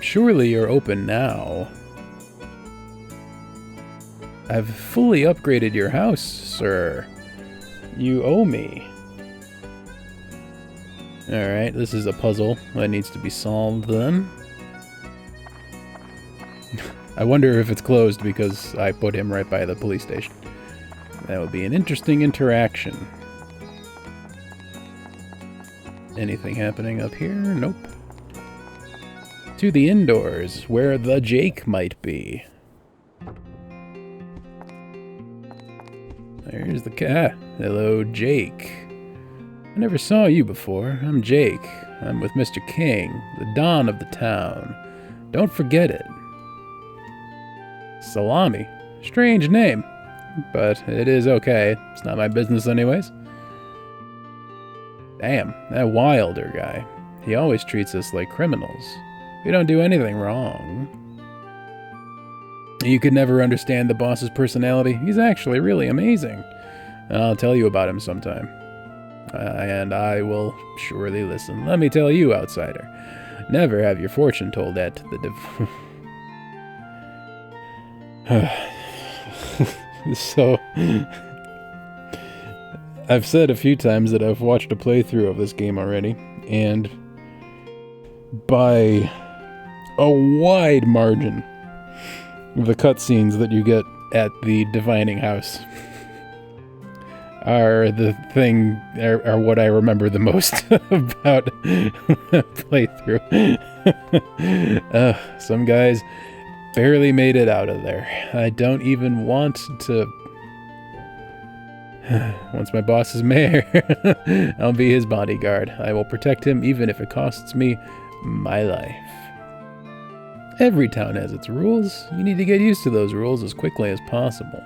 Surely you're open now. I've fully upgraded your house, sir. You owe me. Alright, this is a puzzle that needs to be solved then. I wonder if it's closed because I put him right by the police station. That would be an interesting interaction. Anything happening up here? Nope. To the indoors, where the Jake might be. There's the cat. Hello, Jake. I never saw you before. I'm Jake. I'm with Mr. King, the Don of the town. Don't forget it. Salami. Strange name. But it is okay. It's not my business anyways. Damn, that Wilder guy. He always treats us like criminals. We don't do anything wrong. You could never understand the boss's personality. He's actually really amazing. I'll tell you about him sometime. And I will surely listen. Let me tell you, outsider. Never have your fortune told that to the So, I've said a few times that I've watched a playthrough of this game already, and by a wide margin, the cutscenes that you get at the Divining House are what I remember the most about the playthrough. Some guys barely made it out of there. I don't even want to. Once my boss is mayor, I'll be his bodyguard. I will protect him even if it costs me my life. Every town has its rules. You need to get used to those rules as quickly as possible.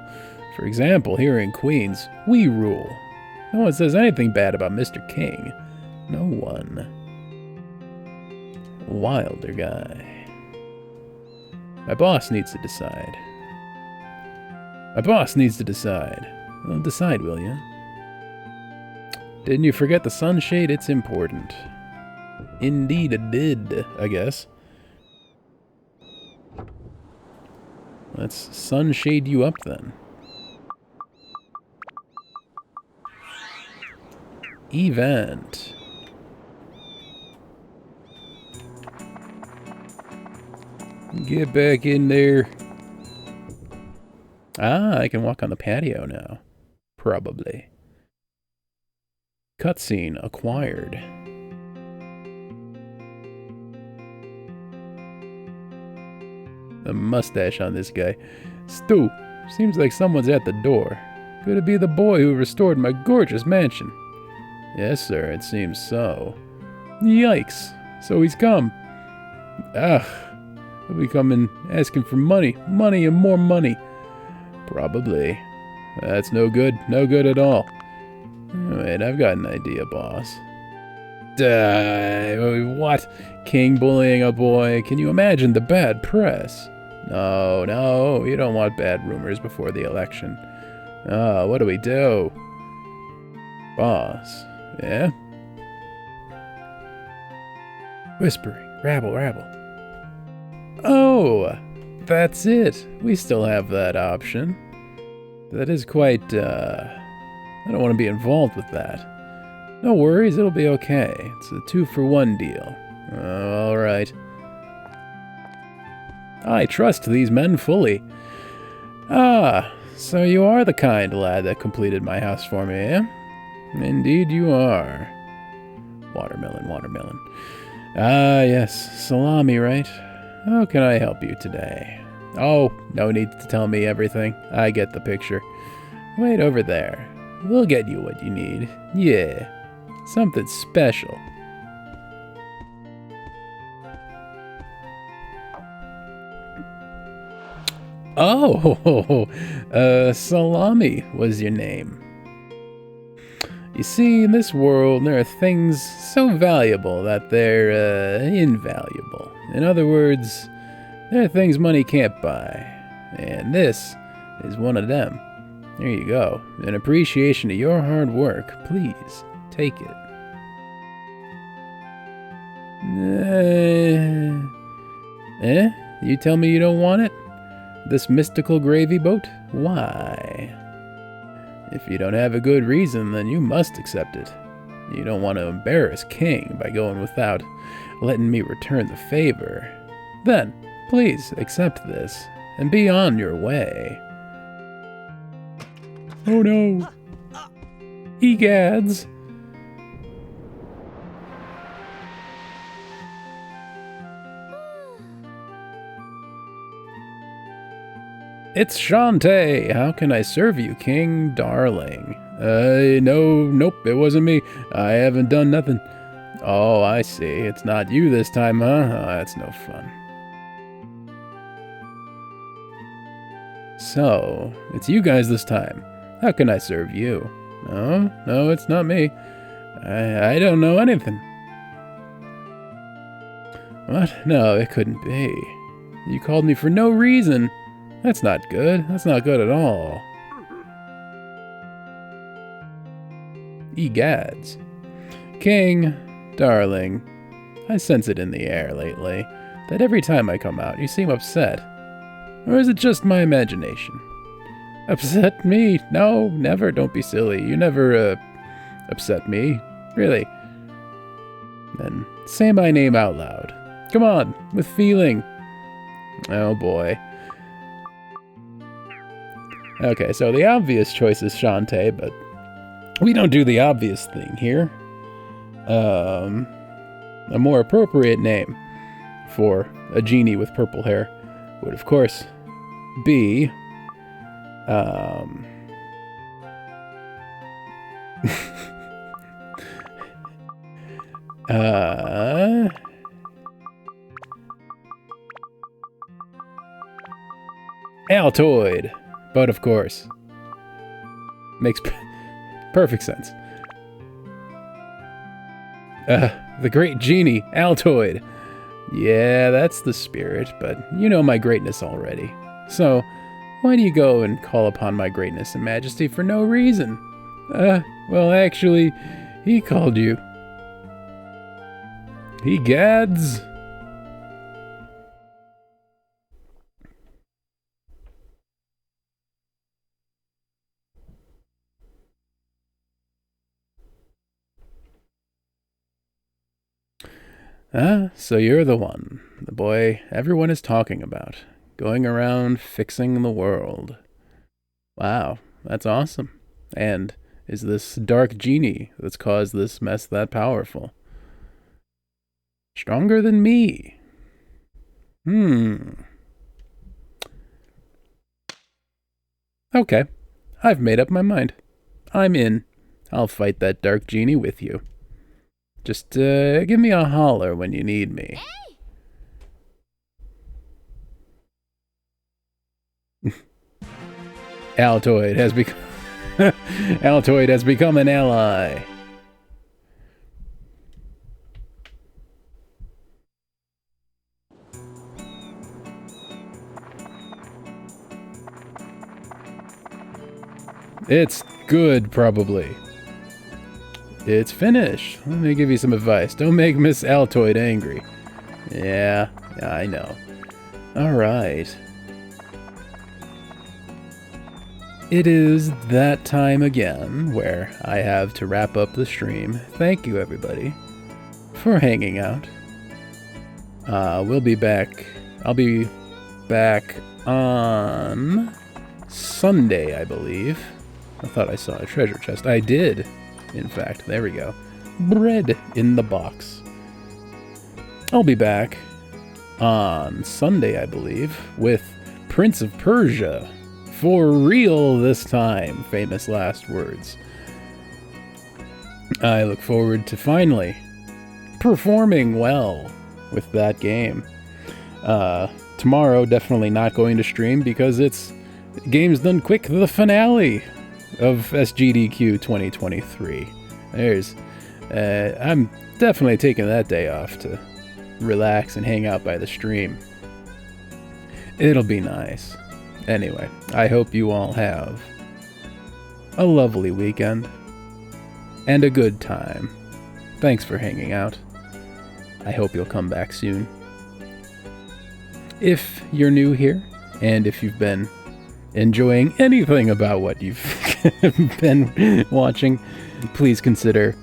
For example, here in Queens, we rule. No one says anything bad about Mr. King. No one. Wilder guy. My boss needs to decide. My boss needs to decide. Well, decide, will you? Didn't you forget the sunshade? It's important. Indeed it did, I guess. Let's sunshade you up then. Event. Get back in there. Ah, I can walk on the patio now. Probably. Cutscene acquired. The mustache on this guy. Stu, seems like someone's at the door. Could it be the boy who restored my gorgeous mansion? Yes, sir, it seems so. Yikes. So he's come. Ugh. He'll be coming asking for money. Money and more money. Probably. That's no good. No good at all. Wait, I've got an idea, boss. What? King bullying a boy? Can you imagine the bad press? No, no, you don't want bad rumors before the election. What do we do? Boss. Yeah? Whispering. Rabble, rabble. Oh, that's it. We still have that option. That is quite, I don't want to be involved with that. No worries, it'll be okay. It's a 2-for-1 deal. Alright. I trust these men fully. Ah, So you are the kind lad that completed my house for me, eh? Indeed you are. Watermelon, watermelon. Ah, yes, salami, right? How can I help you today? Oh, no need to tell me everything. I get the picture. Wait over there. We'll get you what you need. Yeah, something special. Oh, Salami was your name. You see, in this world, there are things so valuable that they're invaluable. In other words, there are things money can't buy. And this is one of them. There you go. In appreciation of your hard work, please take it. You tell me you don't want it? This mystical gravy boat? Why? If you don't have a good reason, then you must accept it. You don't want to embarrass King by going without letting me return the favor. Then, please accept this and be on your way. Oh no! Egads! It's Shantae! How can I serve you, King Darling? Nope, it wasn't me. I haven't done nothing. Oh, I see. It's not you this time, huh? Oh, that's no fun. So, it's you guys this time. How can I serve you? No, it's not me. I don't know anything. What? No, it couldn't be. You called me for no reason. That's not good. That's not good at all. Egads. King, darling, I sense it in the air lately, that every time I come out you seem upset. Or is it just my imagination? Upset me? No, never. Don't be silly. You never, upset me. Really. Then say my name out loud. Come on, with feeling. Oh boy. Okay, so the obvious choice is Shantae, but we don't do the obvious thing here. A more appropriate name for a genie with purple hair would, of course, be... Altoid. But of course, makes perfect sense. The great genie, Altoid. Yeah, that's the spirit, but you know my greatness already. So, why do you go and call upon my greatness and majesty for no reason? Well, actually, he called you. Egads. So you're the one, the boy everyone is talking about, going around fixing the world. Wow, that's awesome. And is this dark genie that's caused this mess that powerful? Stronger than me? Okay, I've made up my mind. I'm in. I'll fight that dark genie with you. Just give me a holler when you need me. Altoid has become Altoid has become an ally. It's good, probably. It's finished. Let me give you some advice. Don't make Miss Altoid angry. Yeah, I know. Alright. It is that time again where I have to wrap up the stream. Thank you, everybody, for hanging out. We'll be back. I'll be back on Sunday, I believe. I thought I saw a treasure chest. I did, in fact. There we go. Bread in the box. I'll be back on Sunday, I believe, with Prince of Persia. For real this time. Famous last words. I look forward to finally performing well with that game. Tomorrow, definitely not going to stream because it's Games Done Quick, the finale of SGDQ 2023. I'm definitely taking that day off to relax and hang out by the stream. It'll be nice. Anyway, I hope you all have a lovely weekend and a good time. Thanks for hanging out. I hope you'll come back soon. If you're new here, and if you've been enjoying anything about what you've been watching, please consider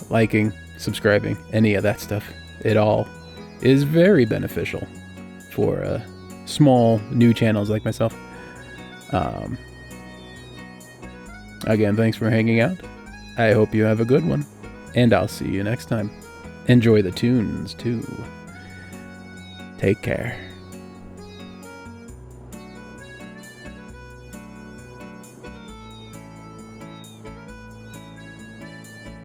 liking, subscribing, any of that stuff. It all is very beneficial for small new channels like myself. Again, thanks for hanging out. I hope you have a good one, and I'll see you next time. Enjoy the tunes, too. Take care.